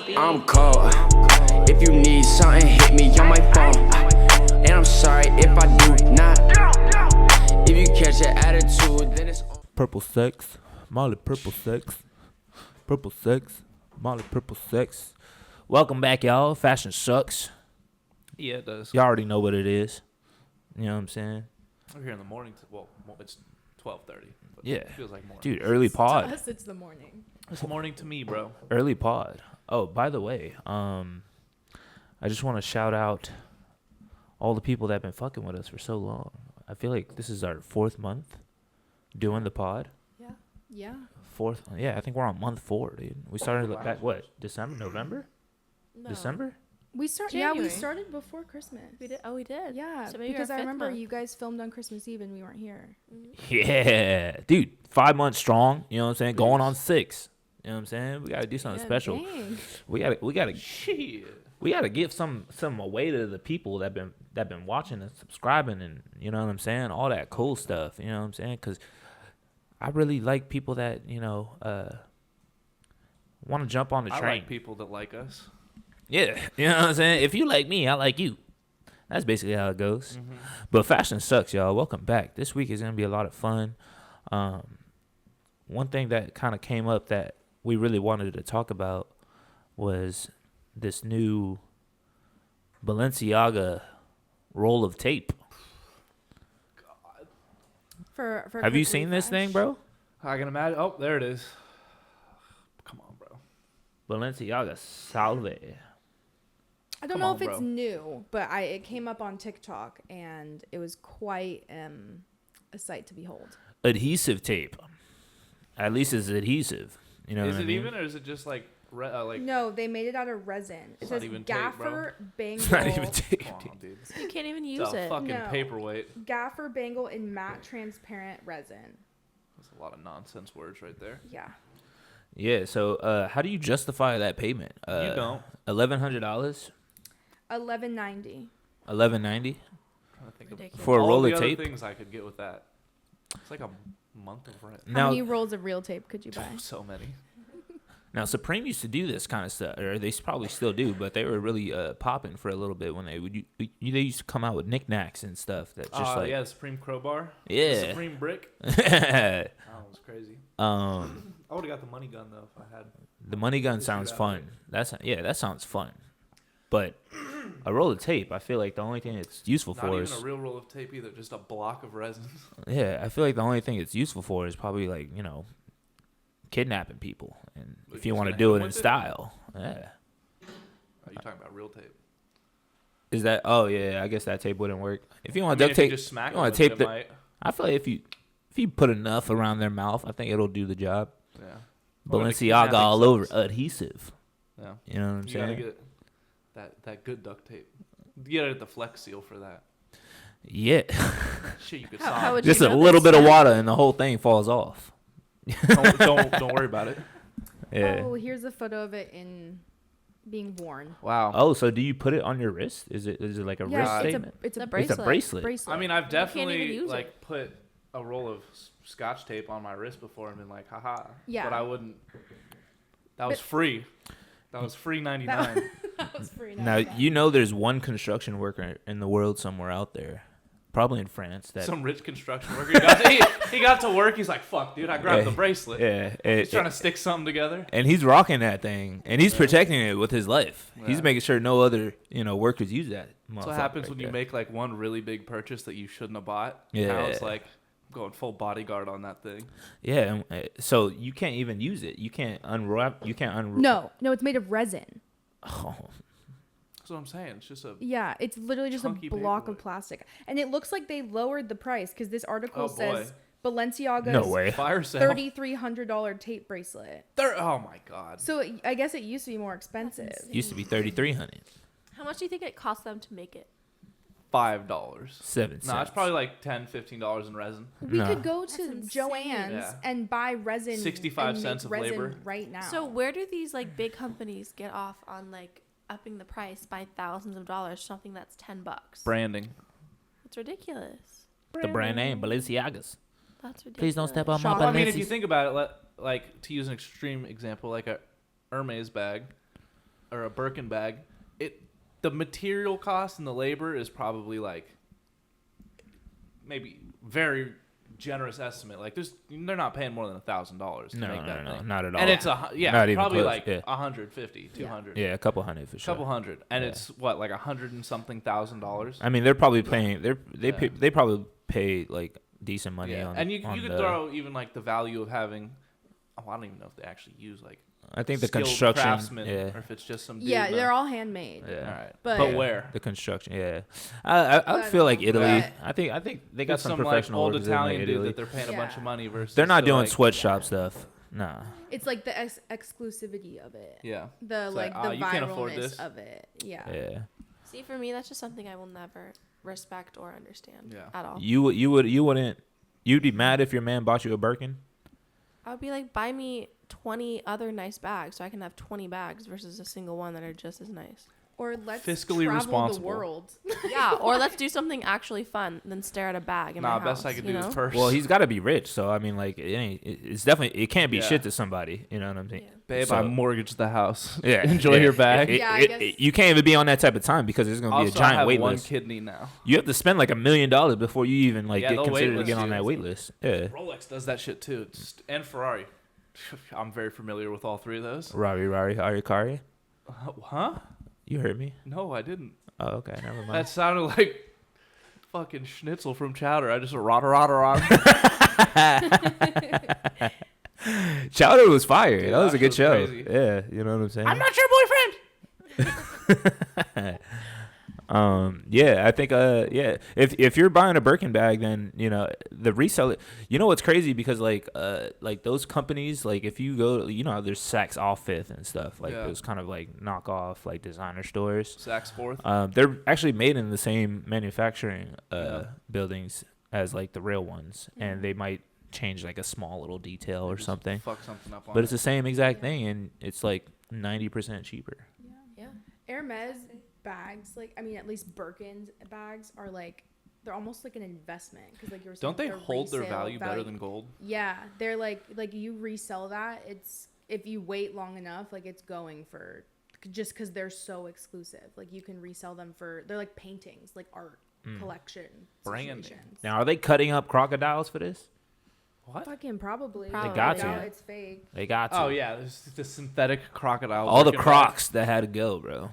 I'm cold. If you need something, hit me on my phone. And I'm sorry if I do not. If you catch an attitude, then it's on. Purple sex, Molly purple sex. Purple sex, Molly purple sex. Welcome back, y'all. Fashion sucks. Yeah, it does. Y'all already know what it is. You know what I'm saying? We're here in the morning. Well, it's 12:30. Yeah. It feels like morning. Dude, early pod. To us, it's the morning. It's morning to me, bro. Early pod. Oh, by the way, I just want to shout out all the people that have been fucking with us for so long. I feel like this is our 4th month doing the pod. Yeah. 4th. Yeah, I think we're on month 4, dude. We started back, what, December, November? No. December? We January. started before Christmas. We did. Oh, we did. Yeah, So maybe because our I fifth remember month. you guys filmed on Christmas Eve and we weren't here. Yeah. Dude, 5 months strong. You know what I'm saying? Going on 6. You know what I'm saying? We got to do something special. Dang. We gotta Shit. we gotta give some away to the people that been watching and subscribing, and you know what I'm saying, all that cool stuff. You know what I'm saying? Because I really like people that want to jump on the train. I like people that like us. Yeah, you know what I'm saying. If you like me, I like you. That's basically how it goes. Mm-hmm. But fashion sucks, y'all. Welcome back. This week is gonna be a lot of fun. One thing that kind of came up that we really wanted to talk about was this new Balenciaga roll of tape. For Have you quick seen this refresh. thing, bro? I can imagine. Oh, there it is. Come on, bro. Balenciaga Salve. I don't Come know on, if it's bro. new, but it came up on TikTok and it was quite a sight to behold. Adhesive tape. At least it's adhesive. You know Is what I it mean? even, or is it just like No, they made it out of resin. It It's says not even tape, Gaffer Bangle. It's not even tape. Come on, dude. You can't even It's use a it. fucking No. paperweight. Gaffer Bangle in matte transparent resin. That's a lot of nonsense words right there. Yeah. Yeah, so how do you justify that payment? You don't. $1,100? $11.90. $11.90 Trying to think of Ridiculous. for a all roll the of other tape? things I could get with that. It's like a month of rent. How Now, many rolls of real tape could you buy? So many. now Supreme used to do this kind of stuff, or they probably still do, but they were really popping for a little bit when they used to come out with knickknacks and stuff that just like Yeah, the Supreme crowbar. Yeah. The Supreme brick. That was crazy. I would have got the money gun though if I had. The money gun Just sounds do that. fun. That sounds fun. But a roll of tape, I feel like the only thing it's useful Not for even is a real roll of tape either, just a block of resin. I feel like the only thing it's useful for is probably like, kidnapping people, and What, if you you just want to gonna do hit it 'em in with it? style. Yeah. Are you talking about real tape? Is that? Oh yeah, I guess that tape wouldn't work. If you want I to mean, duct if you tape, just smack you them want with to tape it, the. it might. I feel like if you put enough around their mouth, I think it'll do the job. Yeah. Or the Balenciaga kidnapping all over sucks. adhesive. Yeah. You know what I'm You gotta saying? get that good duct tape. You gotta get the Flex Seal for that. Yeah. Shit, you could How solve. would you Just a know little this? bit of water and the whole thing falls off. don't worry about it. Yeah. Oh, here's a photo of it in being worn. Wow. Oh, so do you put it on your wrist? Is it like a wrist Yeah, statement? it's a The It's a bracelet. bracelet. I mean, I've even definitely use like it. put a roll of Scotch tape on my wrist before and been like, haha. Yeah. But I wouldn't. That was free. That was free 99. That was free. Now you know there's one construction worker in the world somewhere out there, probably in France. That Some rich construction worker. He got to work. He's like, fuck, dude, I grabbed Yeah. the bracelet. He's trying to stick something together. and he's rocking that thing, and he's protecting it with his life. He's Yeah. making sure no other workers use that. That's what happens when you make like one really big purchase that you shouldn't have bought. Yeah. Now it's like I'm going full bodyguard on that thing. Yeah, and, so you can't even use it. You can't unwrap. You can't unwrap. No, it's made of resin. Oh, That's what I'm saying. It's just a. Yeah, it's literally just a Chunky block paperweight. of plastic. And it looks like they lowered the price because this article Oh, boy. says Balenciaga's no way. Fire sale. $3,300 tape bracelet. Oh my god. So I guess it used to be more expensive. Used to be 3,300. How much do you think it cost them to make it? $5. 7 cents. No, it's probably like $10-15 in resin. We No. could go That's to insane. Joann's Yeah. and buy resin. 65 and make cents of resin labor. right now. So where do these like big companies get off on like upping the price by thousands of dollars for something that's $10? Branding. It's ridiculous. the brand name Balenciagas. That's ridiculous. Please don't step on my Shop. Well, I mean, if Balenciagas. you think about it, like to use an extreme example, like a Hermes bag, or a Birkin bag, the material cost and the labor is probably like maybe very generous estimate. Like they're not paying more than $1,000 to make that thing. Not at all. And it's not even probably close. like Yeah. 150, 200. Yeah, a couple hundred for sure. Couple hundred, and it's what, like $100 and something $1,000. I mean, they're probably paying. They probably pay like decent money on. And you on could throw even like the value of having. Oh, I don't even know if they actually use like. I think the skilled construction. craftsmen, Yeah. or if it's just some. Dude Yeah, they're all handmade. Yeah. All right, But- but where? The construction. Yeah. I would feel like Italy. But- I think they got It's some like professional old workers in Italian like dude Italy. that they're paying a bunch of Yeah. money versus. They're not to, doing like, sweatshop stuff. Nah. It's like the exclusivity of it. Yeah. The It's like, like, the you can't afford viralness this. of it. Yeah. Yeah. See, for me, that's just something I will never respect or understand Yeah. at all. You wouldn't. You'd be mad if your man bought you a Birkin. I would be like, buy me 20 other nice bags so I can have 20 bags versus a single one that are just as nice. Or let's Fiscally travel responsible. the world. Yeah, or let's do something actually fun than stare at a bag in my house. Best I could do is purse. Well, he's got to be rich, so I mean, like, it's definitely it can't be Yeah. shit to somebody. You know what I'm saying? Yeah. Babe, So- I mortgaged the house. Yeah. Enjoy your bag. Yeah, I guess- You can't even be on that type of time because there's gonna be Also, a giant I have wait one list. kidney now. You have to spend like $1 million before you even like Yeah, get they'll considered to wait get on list that you. wait list. Yeah. Rolex does that shit too, and Ferrari. I'm very familiar with all three of those. Rari, Arikari. Huh? You heard me. No, I didn't. Oh, okay. Never mind. That sounded like fucking Schnitzel from Chowder. I just rot. Chowder was fire. Dude, that was that a good shit show. was crazy. Yeah, you know what I'm saying. I'm not your boyfriend. Yeah, I think if you're buying a Birkin bag, then you know the reseller. You know what's crazy because like those companies, like if you go, you know, there's Saks Off Fifth and stuff, like Yeah. those kind of like knockoff like designer stores. Saks Fourth. They're actually made in the same manufacturing Yeah. buildings as like the real ones, and they might change like a small little detail or Just something, Fuck something up on but it's it. the same exact thing, and it's like 90% cheaper. Yeah. Hermes bags, like I mean, at least Birkin's bags are like they're almost like an investment because like you were saying, Don't they their hold their resale value better than gold? Yeah, they're like you resell that. It's if you wait long enough, like it's going for just because they're so exclusive. Like you can resell them for they're like paintings, like art collection Branding. situations. Now, are they cutting up crocodiles for this? What? Fucking probably. They got I to. doubt It's fake. They got to. Oh yeah, there's the synthetic crocodile. All the Birkin Crocs that had to go, bro.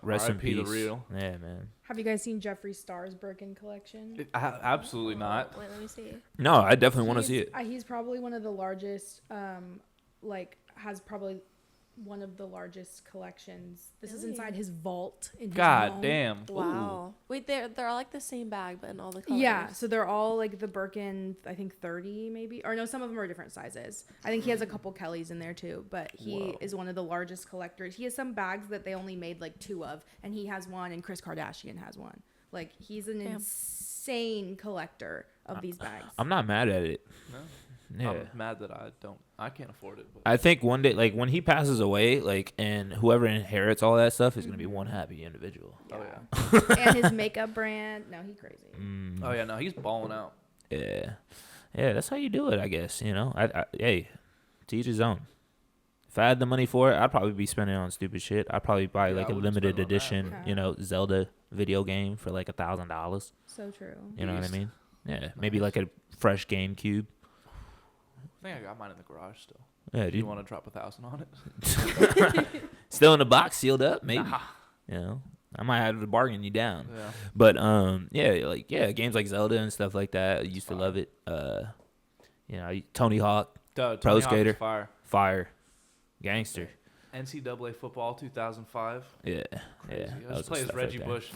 Rest in R.I.P. peace. the real. Yeah, man. Have you guys seen Jeffree Star's Birkin collection? bag. Absolutely not. Wait, let me see. No, I definitely want to see He's- it. He's probably one of the largest, like, has probably one of the largest collections. This is Really? inside his vault in his God home. damn. Wow. Wait, they're all like the same bag, but in all the colors. Yeah, so they're all like the Birkin, I think 30 maybe. Or no, some of them are different sizes. I think he has a couple Kellys in there too, but he is one of the largest collectors. He has some bags that they only made like 2 of, and he has one, and Kris Kardashian has one. Like, he's an Damn. insane collector of these bags. I'm not mad at it. No. Yeah. I'm mad that I can't afford it. But I think one day, like when he passes away, like, and whoever inherits all that stuff is gonna be one happy individual. oh yeah. And his makeup brand. No, he crazy. Oh yeah. No, he's balling out. Yeah, yeah. That's how you do it, I guess. You know, hey, to each his own. If I had the money for it, I'd probably be spending it on stupid shit. I'd probably buy Yeah, like I a wouldn't limited spend on that, edition, but- you know, Zelda video game for like $1,000. So true. You know what I Beast. mean? Yeah, maybe like a fresh GameCube. I think I got mine in the garage still. Yeah, Do dude. you want to drop 1,000 on it? Still in the box, sealed up, maybe. Nah. You know, I might have to bargain you down. Yeah. But games like Zelda and stuff like that. I used to love it. You know, Tony Hawk, Duh, Pro Tony Hawk's Skater. Fire. Fire, Gangster. NCAA football 2005. Yeah, Crazy. yeah. I that just was play as stuff Reggie right there. Bush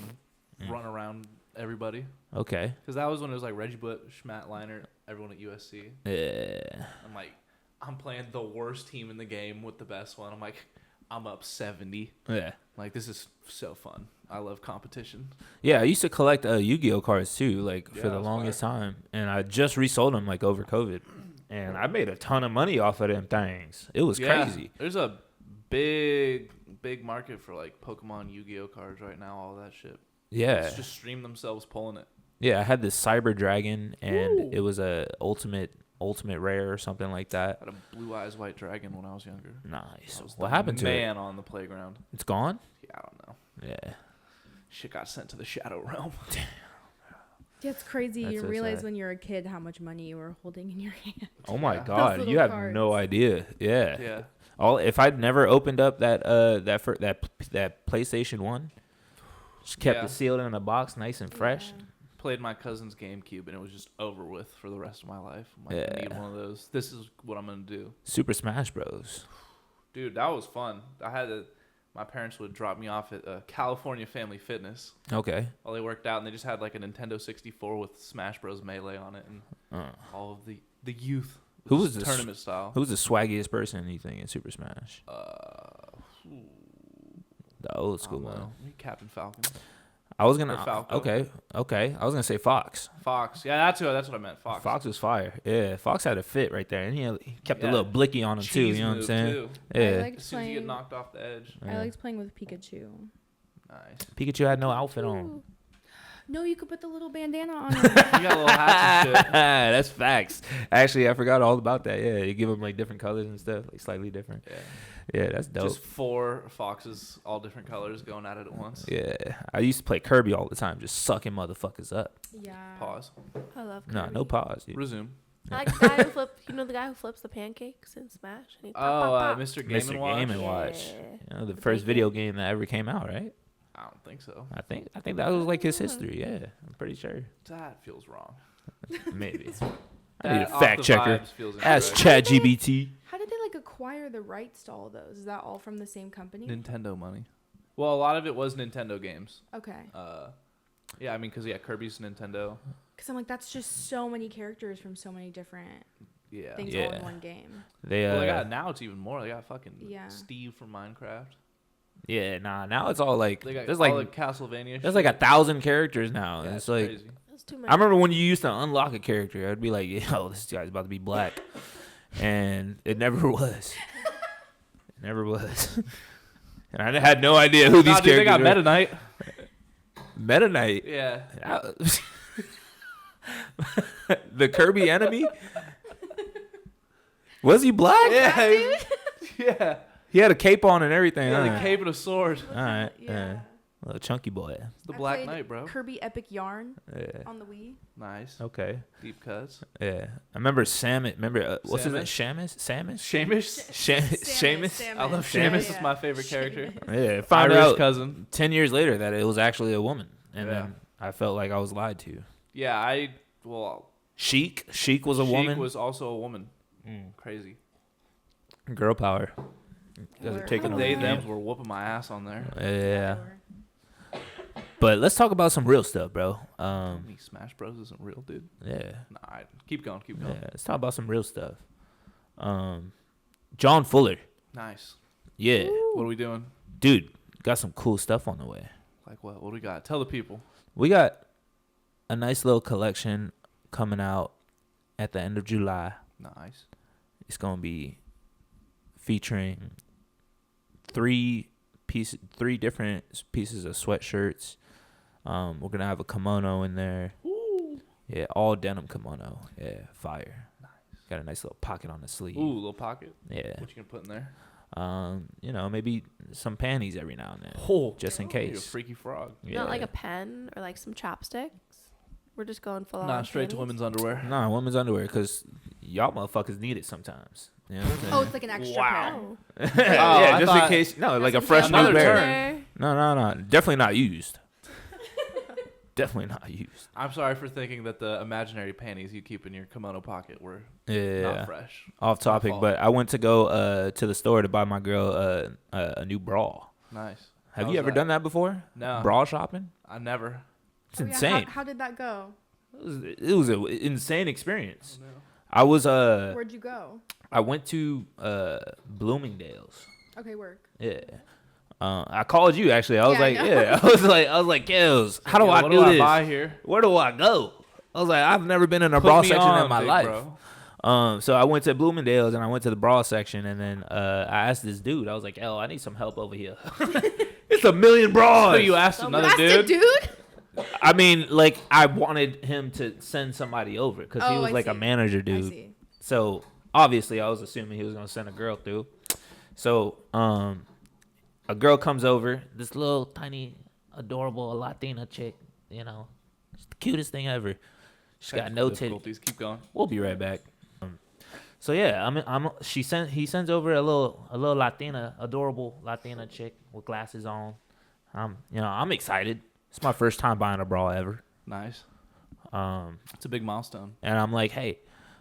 and run around everybody. Okay. Because that was when it was like Reggie Bush, Matt Leinart, everyone at USC. Yeah. I'm like, I'm playing the worst team in the game with the best one. I'm like, I'm up 70. Yeah. Like, this is so fun. I love competition. Yeah, I used to collect Yu-Gi-Oh cards too, like Yeah, for the that's longest fire. time, and I just resold them like over COVID, and I made a ton of money off of them things. It was crazy. There's a big market for like Pokemon Yu-Gi-Oh cards right now, all that shit. Yeah, It's just stream themselves pulling it. yeah. I had this Cyber Dragon, and Woo. it was a ultimate ultimate rare or something like that. I had a blue eyes white dragon when I was younger. Nice. I was What the happened to it? man on the playground. It's gone. Yeah, I don't know. Yeah. Shit got sent to the shadow realm. Yeah, it's crazy. That's You so realize sad. when you're a kid how much money you were holding in your hand. Oh my Yeah. God, Those you have little no cards. idea. Yeah. Yeah. All if I'd never opened up that that PlayStation 1, just kept Yeah. it sealed in a box, nice and fresh. Yeah. Played my cousin's GameCube and it was just over with for the rest of my life. I'm like, I Yeah. need one of those. This is what I'm gonna do. Super Smash Bros. Dude, that was fun. My parents would drop me off at California Family Fitness Okay. while they worked out, and they just had like a Nintendo 64 with Smash Bros. Melee on it, and all of the youth. Who was this- tournament style? Who's the swaggiest person you think in Super Smash? The old school one. Captain Falcon. I was gonna. Or Falco. Okay. I was gonna say Fox. Fox. Yeah, that's what I meant. Fox. Fox was fire. Yeah, Fox had a fit right there, and he kept a Yeah. little blicky on him too. Cheese You know what I'm move, saying? too. I Yeah. liked As soon as you get playing. knocked off the edge. I liked playing with Pikachu. Nice. Pikachu had no outfit on. No, you could put the little bandana on him. You got little hats and shit. That's facts. Actually, I forgot all about that. Yeah, you give them like different colors and stuff, like slightly different. Yeah. Yeah, that's dope. Just 4 foxes, all different colors, going at it at once. Yeah, I used to play Kirby all the time, just sucking motherfuckers up. Yeah. Pause. I love No, Kirby. no pause. Dude. Resume. I like the guy who flips. You know the guy who flips the pancakes in Smash. And he Mr. Game Mr. and Watch. Game and Watch. Yeah. You know, the The first bacon. video game that ever came out, right? I don't think so. I think that was like his history. Yeah, I'm pretty sure. That feels wrong. Maybe. I That need a off fact the checker. vibes feels Ask incorrect. ChatGPT. How did they like acquire the rights to all those? Is that all from the same company? Nintendo money. Well, a lot of it was Nintendo games. Okay. Yeah, I mean, because Kirby's Nintendo. Because I'm like, that's just so many characters from so many different Yeah. things all Yeah. in one game. They Well, they got now it's even more. They got fucking Yeah. Steve from Minecraft. yeah, now it's all like They got there's all like the Castlevania. there's like 1,000 characters now. Yeah, and it's it's like crazy. That's too many. I remember when you used to unlock a character, I'd be like, yo, this guy's about to be black. And it never was. It never was. And I had no idea who these Nah, dude, characters they got were. Meta Knight. Meta Knight. Yeah. The Kirby enemy? Was he black? Yeah. Yeah. He had a cape on and everything. Yeah, huh? the cape and a sword. All right. Yeah. Yeah. Little chunky boy. It's the I Black played Knight, bro. Kirby Epic Yarn Yeah. on the Wii. Nice. Okay. Deep cuts. Yeah. I remember Samus. Remember, what's his name? Samus? Samus? Shamish. Seamus? I love Yeah, Shamus. yeah. Is my favorite character. Yeah. Found Irish out cousin. 10 years later that it was actually a woman. And Yeah. then I felt like I was lied to. Yeah, well, Sheik was a Sheik woman. was also a woman. Crazy. Girl power. You guys are Word. taking Oh, They over. them were whooping my ass on there. Yeah. But let's talk about some real stuff, bro. Me Smash Bros isn't real, dude. Yeah. Nah, keep going. Yeah. Let's talk about some real stuff. John Fuller. Nice. Yeah. What are we doing? Dude, got some cool stuff on the way. Like what? What do we got? Tell the people. We got a nice little collection coming out at the end of July. Nice. It's going to be featuring three different pieces of sweatshirts. We're going to have a kimono in there. Ooh. Yeah, all denim kimono. Yeah, fire. Nice. Got a nice little pocket on the sleeve. Ooh, little pocket. Yeah. What you gonna put in there? You know, maybe some panties every now and then. Oh, just in you're a case. freaky frog. Yeah. Not like a pen or like some chopsticks. We're just going full on. Nah, straight to panties. women's underwear. Nah, women's underwear, because y'all motherfuckers need it sometimes. You know what I'm saying? Oh, it's like an extra Wow. pair. yeah, I just in thought- case. No, like a some fresh new Another pair. turn. No. Definitely not used. Definitely not used. I'm sorry for thinking that the imaginary panties you keep in your kimono pocket were Yeah. not fresh. Off topic, fault. but I went to go to the store to buy my girl a new bra. Nice. Have How you was ever that? done that before? No. Bra shopping? I never. It's Oh, yeah. insane. How did that go? It was an insane experience. I was Where'd you go? I went to Bloomingdale's. Okay, work. Yeah. I called you actually. I was Yeah, I like, know. yeah. I was like, Gills, how do Yeah, I what do this? buy here? Where do I go? I was like, I've never been in a Put bra me section on, in my big life. bro. So I went to Bloomingdale's and I went to the bra section, and then I asked this dude. I was like, "Yo, I need some help over here. It's a million bras." So you asked another That's the dude? dude? I mean, like, I wanted him to send somebody over because he Oh, was I like a see. manager I dude. see. So obviously I was assuming he was gonna send a girl through. So a girl comes over, this little tiny adorable Latina chick, you know, it's the cutest thing ever. She's got no titties. difficulties. Keep going. We'll be right back. So yeah, he sends over a little Latina, adorable Latina chick with glasses on. I'm excited. It's my first time buying a bra ever. Nice. It's a big milestone. And I'm like, hey,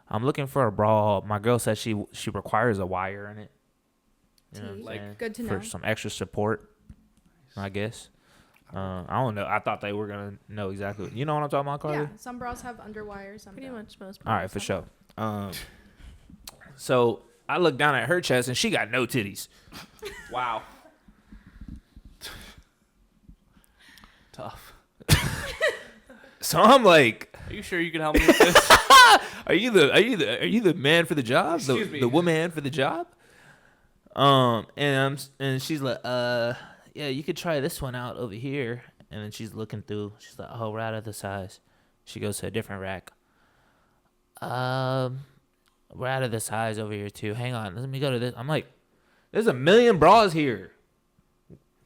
I'm looking for a bra. My girl says she requires a wire in it. You know what I'm Like, saying? good to know. For some extra support, I guess. I don't know. I thought they were gonna know exactly. You know what I'm talking about, Carly? Yeah, some bras have underwire, some Pretty don't. much most. All right, for sure. So I look down at her chest and she got no titties. Wow. Tough. So I'm like, Are you sure you can help me with this? are you the man for the job? Excuse me. The woman for the job? And she's like, yeah, you could try this one out over here. And then she's looking through. She's like, oh, we're out of the size. She goes to a different rack. We're out of the size over here too. Hang on, let me go to this. I'm like, there's a million bras here.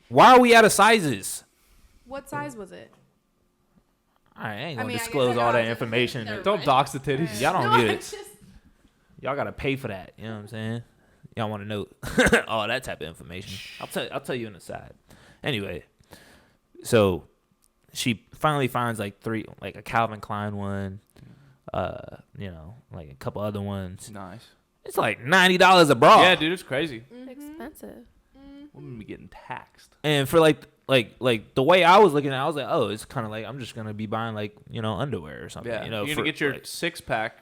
Why are we out of sizes? What size was it? All right, I ain't I gonna mean, I disclose guess all that I- information. Never Don't mind. dox the titties. Y'all don't No, get I'm it. just- Y'all gotta pay for that. You know what I'm saying? Y'all want to know all that type of information? I'll tell you in the side. Anyway, so she finally finds like a Calvin Klein one, like a couple other ones. Nice. It's like $90 a bra. Yeah, dude, it's crazy. Expensive. Women be getting taxed. And for like the way I was looking at it, I was like, oh, it's kind of like I'm just gonna be buying like underwear or something. Yeah, You know, you're for, gonna get your like, 6-pack.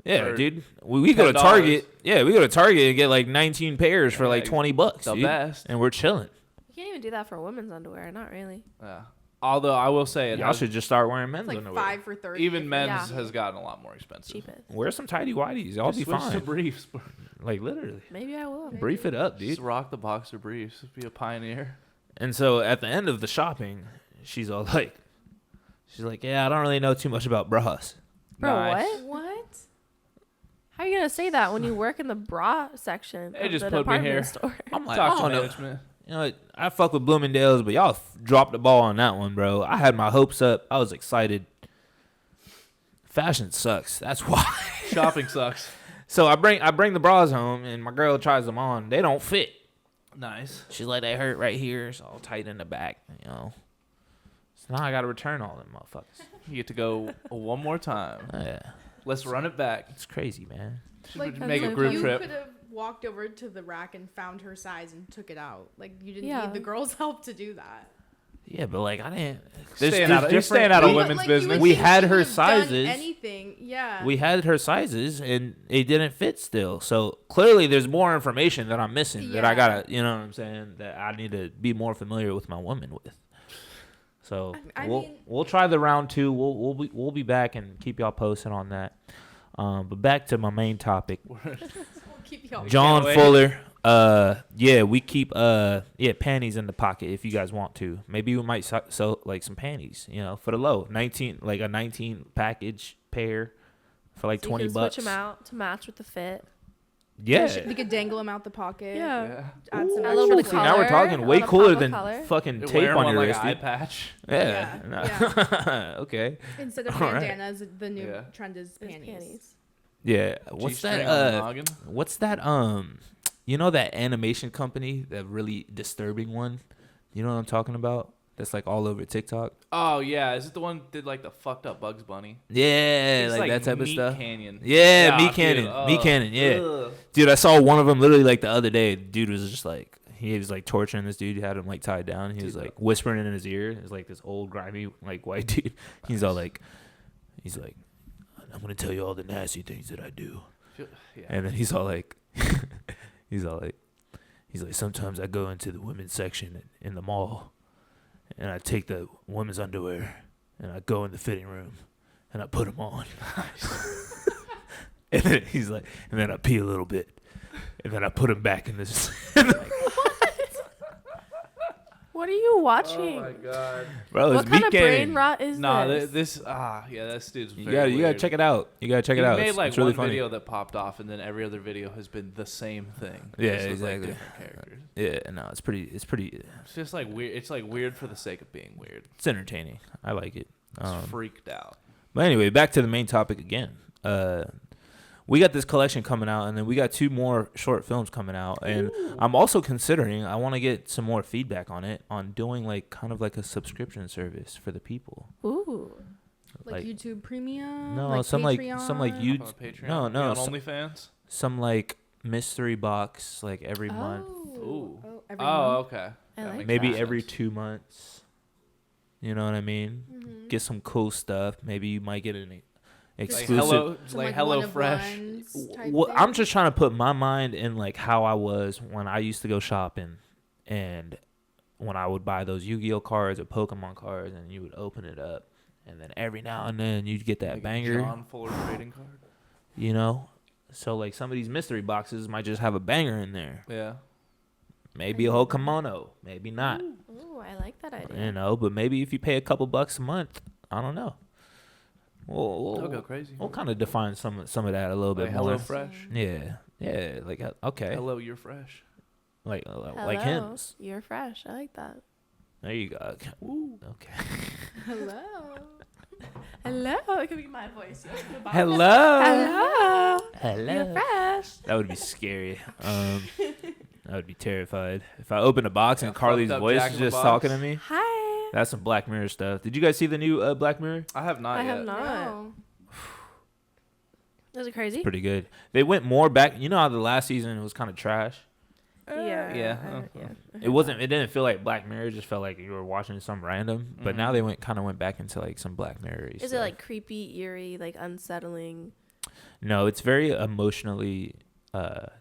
yeah, for dude. We go to $10. Target. Yeah, we go to Target and get like 19 pairs for like Yeah, $20. The dude. best. And we're chilling. You can't even do that for women's underwear. Not really. Yeah. Although I will say it Y'all has, should just start wearing men's It's like underwear. 5 for 30. even men's Yeah. has gotten a lot more expensive. Cheapest. Wear some tidy whities. Y'all Just be switch fine. to briefs. Like literally. Maybe I will. Brief it up, dude. Just rock the boxer briefs. Just be a pioneer. And so at the end of the shopping, she's like, yeah, I don't really know too much about bras. Bro, Nice. what? How are you gonna say that when you work in the bra section They of just the put me department here. store? I'm like, Talk I to don't know. management. You know, I fuck with Bloomingdale's, but y'all dropped the ball on that one, bro. I had my hopes up. I was excited. Fashion sucks. That's why. Shopping sucks. So I bring the bras home, and my girl tries them on. They don't fit. Nice. She's like, they hurt right here. It's all tight in the back, you know. So now I got to return all them motherfuckers. You get to go one more time. Yeah, Let's run it back. it's crazy, man. Should Like, make a you group you trip. could have walked over to the rack and found her size and took it out. Like, you didn't Yeah. need the girl's help to do that. Yeah, but like I didn't. Staying out of- you're staying out of But, women's like, you business. would We think had she her would have done sizes. Anything, yeah. We had her sizes, and it didn't fit still. So clearly, there's more information that I'm missing that I Yeah. gotta, you know what I'm saying, that I need to be more familiar with my woman with. So I we'll mean- we'll try the round 2. We'll be back and keep y'all posted on that. But back to my main topic. We'll keep y'all. John wait. Fuller. We keep panties in the pocket if you guys want to. Maybe we might sell like some panties, for the low. 19 package pair for like So $20. you can switch them out to match with the fit. Yeah. We could dangle them out the pocket. Yeah. Yeah. Add some A little bit of See, now we're color, talking a way little cooler pop of than color. fucking You're tape wearing on one your like wrist, an eye dude. patch. Yeah. Okay. Instead of All right. bandanas, the new Yeah. trend is There's panties. Yeah. What's G-string on the that? noggin. What's that? That animation company, that really disturbing one. You know what I'm talking about? That's like all over TikTok. Oh yeah, is it the one that did like the fucked up Bugs Bunny? Yeah, It's like that type of Meat stuff. Canyon. Yeah, Meat dude, Cannon. Meat Cannon, yeah. ugh. Dude, I saw one of them literally like the other day. Dude was just like, he was like torturing this dude. He had him like tied down. He was like whispering in his ear. It was like this old grimy like white dude. He's like, I'm gonna tell you all the nasty things that I do. Yeah. And then he's like, sometimes I go into the women's section in the mall, and I take the women's underwear, and I go in the fitting room, and I put them on. And then he's like, and then I pee a little bit, and then I put them back in this. What are you watching? Oh my god. Bro, What it's kind of Meat brain Gang. rot is Nah, this? this dude's You very gotta check it out. You gotta check he it out. made It's, like it's really one funny. video that popped off, and then every other video has been the same thing. Yeah, just with, like, exactly. different characters. Yeah, no, it's pretty. It's just like weird. It's like weird for the sake of being weird. It's entertaining. I like it. It's freaked out. But anyway, back to the main topic again. We got this collection coming out, and then we got 2 more short films coming out, and I'm also considering. I want to get some more feedback on it, on doing like kind of like a subscription service for the people. Ooh. Like YouTube Premium. No, like some Patreon? like you. On Patreon? No, You on some- OnlyFans. Some like mystery box like every month, Ooh. Every Oh, month. okay. I That like makes maybe sense. every 2 months. You know what I mean? Mhm. Get some cool stuff. Maybe you might get an Like exclusive. hello, Some, like Hello one of Fresh. ones type Well, thing. I'm just trying to put my mind in like how I was when I used to go shopping, and when I would buy those Yu-Gi-Oh cards or Pokemon cards, and you would open it up, and then every now and then you'd get that Like a banger, John Fuller trading card. you know. So like some of these mystery boxes might just have a banger in there. Yeah. Maybe a whole kimono, maybe not. Ooh, I like that idea. You know, but maybe if you pay a couple bucks a month, I don't know. They'll go crazy. We'll kind of define some of that a little Like bit Hello more. Fresh. Yeah, yeah, like okay, Hello, you're fresh. like Hello, hymns. You're fresh. I like that. There you go. Okay. Okay. Hello. Hello. It could be my voice. Hello. Hello. Hello. You're fresh. That would be scary. I would be terrified if I opened a box and Yeah, Carly's fucked up voice Jack is in the just Box. talking to me. Hi. That's some Black Mirror stuff. Did you guys see the new Black Mirror? I have not I yet. have not. No. Was it crazy? Pretty good. They went more back. You know how the last season was kind of trash. Yeah. yeah. Yeah. It wasn't. It didn't feel like Black Mirror. It just felt like you were watching some random. But Mhm. now they went back into like some Black Mirror. Is it like creepy, eerie, like unsettling? No, it's very emotionally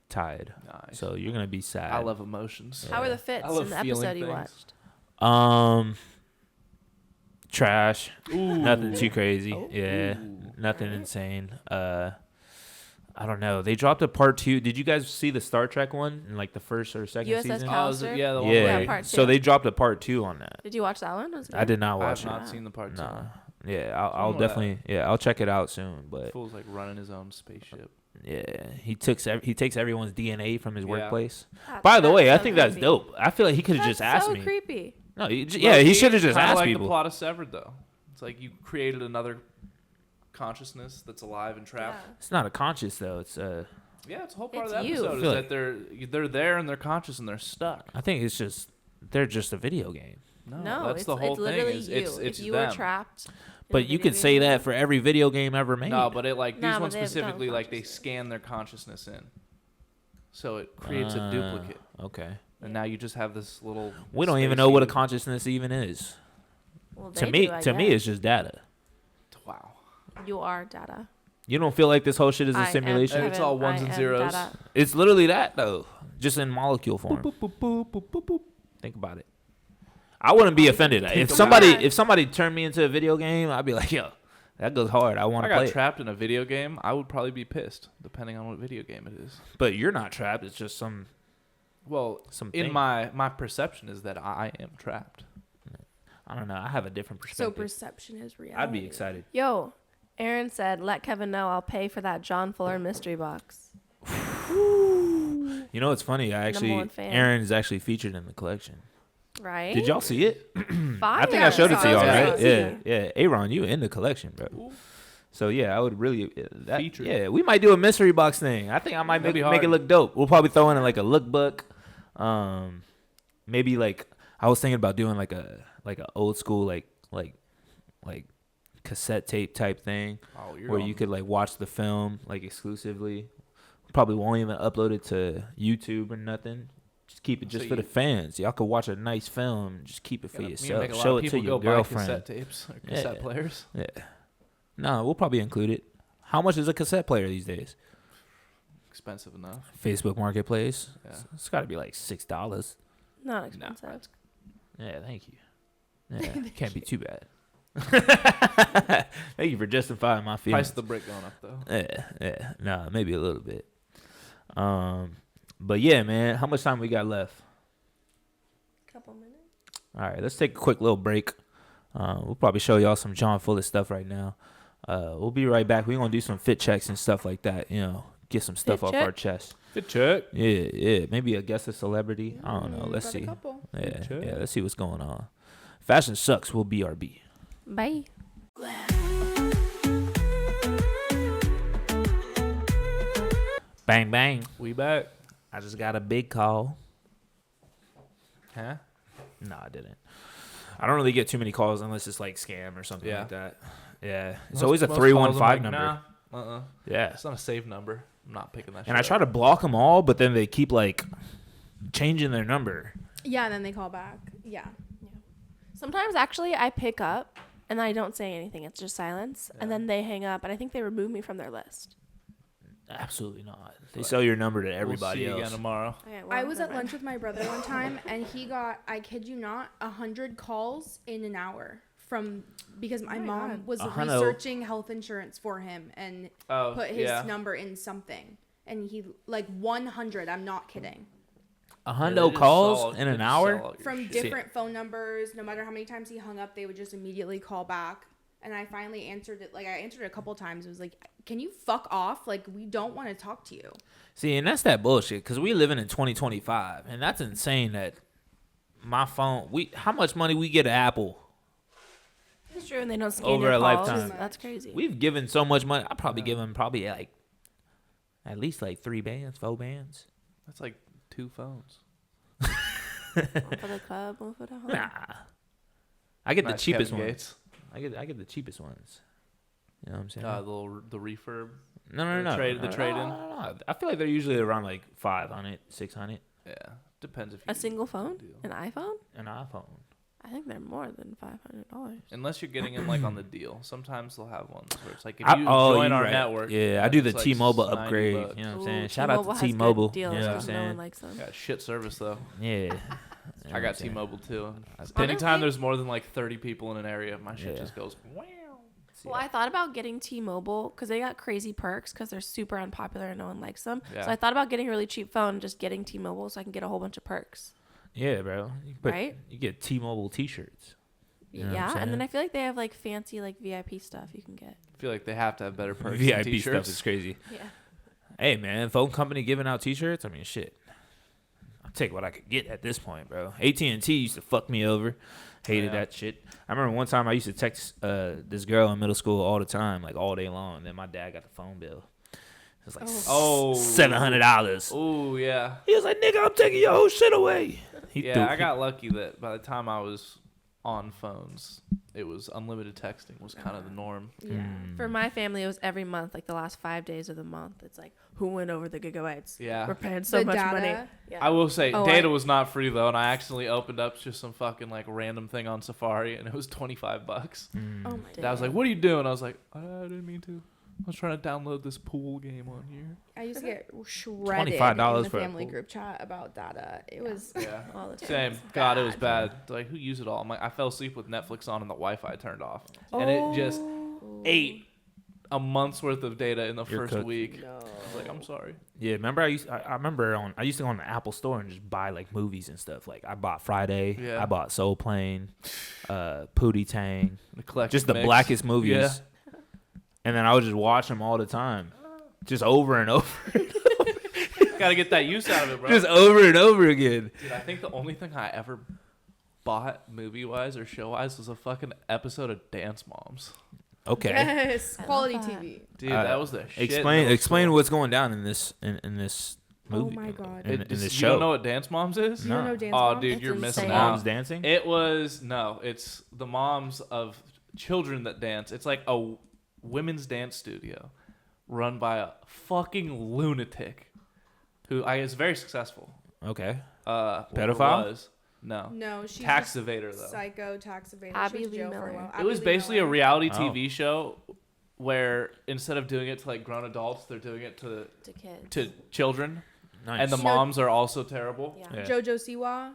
tied. Nice. So you're gonna be sad. I love emotions. How were the fits I love in the feeling episode you things. watched? Trash. Ooh. Nothing too crazy. Oh. Yeah. Ooh. Nothing insane. I don't know. They dropped a part 2. Did you guys see the Star Trek one in like the first or second USS season? Cal- Oh, is it, Callister? yeah, the one Yeah. where part So 2. they dropped a part 2 on that. Did you watch that one? Was it I good? did not I watch have it. not seen the part 2. Nah. Yeah, I'll Something like definitely. Yeah, I'll check it out soon. But Fool's like running his own spaceship. yeah, he takes everyone's DNA from his Yeah. workplace. That's- By the way, I that's so think that's creepy. dope. I feel like he could have That's just asked so me. creepy. No, yeah, he should have just Kinda asked like people. the plot of Severed, though. It's like you created another consciousness that's alive and trapped. It's not a conscious though. It's Yeah, it's a whole part It's of the you. episode Feel is like- that they're there and they're conscious and they're stuck. I think it's just they're just a video game. No, that's it's, the whole it's literally thing. Is you. it's if you them. were trapped. in a But you video could say game, that for every video game ever made. No, but it like Nah, these but ones they have their own specifically like they consciousness. scan their consciousness in, so it creates a duplicate, Okay. and now you just have this little. We don't even know what a spacey- consciousness even is. well, To they me, do, I to me, guess. it's just data. Wow. You are data. You don't feel like this whole shit is I a am simulation? It's all Kevin, ones I and am zeros. data. It's literally that though, just in molecule form. Think about it. I wouldn't be offended if about it. somebody turned me into a video game. I'd be like, yo, that goes hard. I want If to I play got it. trapped in a video game, I would probably be pissed, depending on what video game it is. But you're not trapped. It's just Well, some in thing. my perception is that I am trapped. I don't know. I have a different So perspective. perception is reality. I'd be excited. Yo, Aaron said, "Let Kevin know I'll pay for that John Fuller mystery box." You know what's funny? one fan. Aaron is actually featured in the collection. Right? Did y'all see it? Fire. I think I showed it to y'all, Yeah. right? Yeah. Aaron, you in the collection, bro. So yeah, I would really Featured. Yeah, we might do a mystery box thing. I think I might That'd make be it hard. look dope. We'll probably throw in like a lookbook. Maybe like I was thinking about doing like a old school like cassette tape type thing Oh, where you could like watch the film like exclusively. Probably won't even upload it to YouTube or nothing. Just keep it just So for the you- fans. Y'all could watch a nice film. Just keep it for Make yourself. a lot Show of it to people your go buy girlfriend. cassette tapes or cassette Yeah. players. Yeah. No, we'll probably include it. How much is a cassette player these days? Expensive enough. Facebook Marketplace. Yeah. It's got to be like $6. Not expensive. Yeah, thank you. Yeah, can't be too bad. Thank you for justifying my feelings. Price of the brick going up though. Yeah. Nah, maybe a little bit. But yeah, man, how much time we got left? Couple minutes. All right, let's take a quick little break. We'll probably show y'all some John Fuller stuff right now. We'll be right back. We're going to do some fit checks and stuff like that, get some stuff Fit off check? our chest. Fit check. Yeah. Maybe a guest a celebrity. I don't know. Let's Got a see. couple. Yeah, let's see what's going on. Fashion sucks. We'll BRB. Bye. Bang, bang. We back. I just got a big call. Huh? No, I didn't. I don't really get too many calls unless it's like scam or something Yeah. like that. Yeah. It's Most- always a most 315 calls, I'm number. like, nah, Yeah. It's not a saved number. I'm not picking that shit And I try up. to block them all, but then they keep like changing their number. Yeah, and then they call back. Yeah. Sometimes actually I pick up and I don't say anything. It's just silence, and then they hang up, and I think they remove me from their list. Absolutely not. They sell your number to We'll everybody see you else. again tomorrow. Okay, I well, was never at mind. lunch with my brother one time, and he got, I kid you not, 100 calls in an hour because my my mom God. was 100. researching health insurance for him and Oh, put his yeah. number in something. And he, like 100, I'm not kidding. A Yeah, hundo they just calls sell- in they an just sell hour? all your From shit. different phone numbers, no matter how many times he hung up, they would just immediately call back. And I finally answered it. Like, I answered it a couple times. It was like, can you fuck off? Like, we don't want to talk to you. See, and that's that bullshit because we living in 2025, and that's insane that my phone, how much money we get at Apple? It's true, and they don't scan Over your a calls. lifetime. That's crazy. We've given so much money. I probably give them like at least like 3 bands, 4 bands. That's like 2 phones. One for the club, one for the home. Nah, I get the Nice cheapest Kevin ones. Gates. I get the cheapest ones. You know what I'm saying? The refurb. no. the trade- the No, trade-in? no. I feel like they're usually around like 500, 600 Yeah, depends if you A single phone? deal. An iPhone? an iPhone. I think they're more than $500. Unless you're getting them like on the deal. Sometimes they'll have ones where it's like if I- you oh, join you're our right. network. Yeah, I do the it's like T-Mobile 90 upgrade. bucks. You know what I'm Ooh, saying? Shout out T-Mobile to has T-Mobile. good deals You know what I'm 'cause no one saying? likes them. Got shit service though. Yeah. You know I what I'm got saying? T-Mobile too. Honestly- Anytime there's more than like 30 people in an area, my shit Yeah. just goes wow. Well, I thought about getting T-Mobile because they got crazy perks because they're super unpopular and no one likes them. Yeah. So I thought about getting a really cheap phone and just getting T-Mobile so I can get a whole bunch of perks. Yeah, bro. Right? You get T-Mobile T-shirts. You know what I'm yeah, and then saying? I feel like they have like fancy like VIP stuff you can get. I feel like they have to have better perks. VIP than stuff t-shirts. is crazy. Yeah. Hey, man, phone company giving out T-shirts. I mean, shit. I'll take what I could get at this point, bro. AT&T used to fuck me over. Hated Yeah. that shit. I remember one time I used to text this girl in middle school all the time, like all day long. And then my dad got the phone bill. It was like Oh. $700. Oh yeah. He was like, nigga, I'm taking your whole shit away. Yeah, I got lucky that by the time I was on phones, it was unlimited texting was kind of the norm. Yeah. Mm. For my family, it was every month, like the last 5 days of the month. It's like, who went over the gigabytes? Yeah. We're paying so The much data? money. Yeah. I will say Oh, data was not free though, and I accidentally opened up just some fucking like random thing on Safari, and it was $25. Mm. Oh my And I was like, "What are you doing?" I was like, "I didn't mean to. I was trying to download this pool game on here." I used to get shredded $25 in the for a family pool. group chat about data. It was Yeah. all the time. Same. God, it was bad. Like, who used it all? I'm like, I fell asleep with Netflix on and the Wi-Fi turned off, and it just ate a month's worth of data in the You're first cooked. week. No. I was like, I'm sorry. Yeah, remember I used to go on the Apple store and just buy like movies and stuff. Like I bought Friday, Yeah. I bought Soul Plane, Pootie Tang, The collective just the mix. blackest movies. Yeah. And then I would just watch them all the time, just over and over, Gotta get that use out of it, bro. just over and over again. Dude, I think the only thing I ever bought movie-wise or show-wise was a fucking episode of Dance Moms. Okay, yes, I quality love that. TV. Dude, Uh, that was the shit. in explain middle explain school. what's going down in this movie. Oh my God. in, It in just- this you don't know show. what Dance Moms is? You don't No. know Dance Oh, Mom? dude, It's you're missing insane. out. Moms dancing. It's the moms of children that dance. It's like a women's dance studio run by a fucking lunatic who I is very successful. Okay, Well, Pedophile? was. No. No, she's Tax just evader though. psycho tax evader. Abby She was Lee jailed for a Miller. while. It Abby was Lee basically a Miller. reality Oh. TV show where instead of doing it to like grown adults, they're doing it to To kids. children, nice. and the You know- moms are also terrible. Yeah. Yeah. JoJo Siwa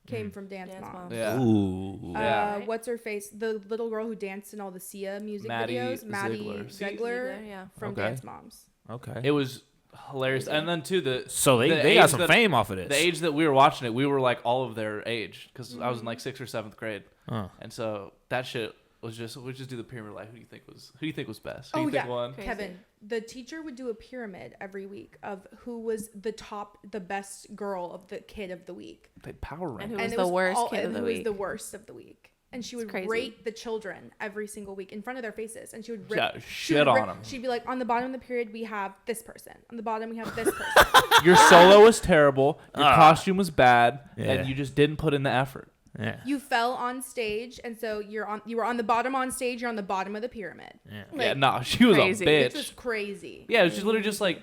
came Mm. from Dance, Dance Mom. Moms. Yeah. Ooh, Yeah. What's her face? The little girl who danced in all the Sia music Maddie videos. Maddie Ziegler. Ziegler Yeah. from Okay. Dance Moms. okay. It was hilarious. And then too So they age got some that- fame off of this. the age that we were watching it, we were like all of their age because I was in like 6th or 7th grade, and so that shit was just we just do the pyramid. Like, who do you think was best? Who do you think won? Crazy. Kevin, the teacher would do a pyramid every week of who was the best girl of the kid of the week. They power rank. And who And was it the worst all- kid of and the who week? was the worst of the week. And she would crazy. rate the children every single week in front of their faces. And she would Yeah, she shit would on them. She'd be like, on the bottom of the period, we have this person. On the bottom, we have this person. Your solo was terrible. Your costume was bad, Yeah. and you just didn't put in the effort. Yeah. You fell on stage, and so you were on the bottom on stage. You're on the bottom of the pyramid. Yeah. Yeah, no, she was crazy. a bitch. Which was crazy. Yeah, it was just literally just like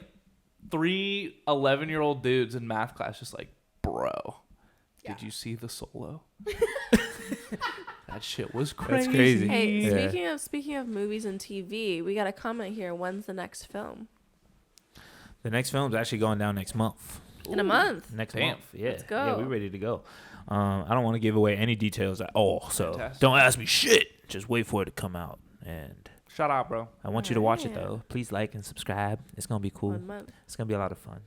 3 11-year-old dudes in math class, just like, bro, Yeah. did you see the solo? That shit was crazy. That's crazy. Hey, Yeah. speaking of movies and TV, we got a comment here. When's the next film? The next film's actually going down next month. In a month. Next Damn. month. Yeah. Let's Yeah, go. we're ready to go. I don't want to give away any details at all, so Fantastic. don't ask me shit. Just wait for it to come out, and Shut up, bro. I want you to watch it Alright. though. Please like and subscribe. It's gonna be cool. 1 month. It's gonna be a lot of fun.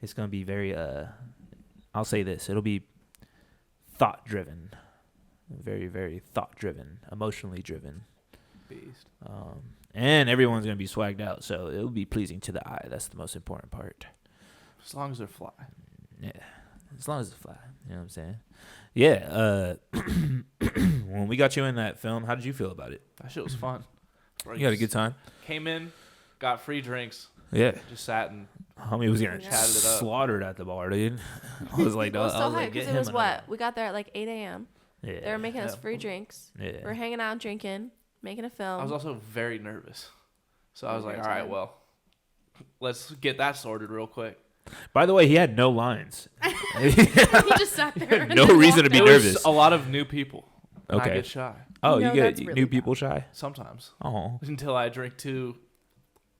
It's gonna be very I'll say this. It'll be thought driven. Very, very thought driven, emotionally driven. Beast. And everyone's gonna be swagged out, so it'll be pleasing to the eye. That's the most important part. As long as they're fly. Yeah. As long as it's fly. You know what I'm saying? Yeah. When we got you in that film, how did you feel about it? That shit was fun. Bro, You had a good time? Came in, got free drinks, Yeah. just sat and Homie was getting Chatted it up. slaughtered at the bar, dude. I was like, It was I so was high like, because get it was him what? another We got there at like 8 a.m. one. Yeah. They were making us Yeah. free drinks. Yeah. We were hanging out, drinking, making a film. I was also very nervous. So I was like, Very all right, tired. well, let's get that sorted real quick. By the way, he had no lines. He just sat there. and No then reason to walked be It out. nervous. was a lot of new people. And Okay. I get shy Oh, No, you get that's really new bad. people shy? sometimes Oh. until I drink 2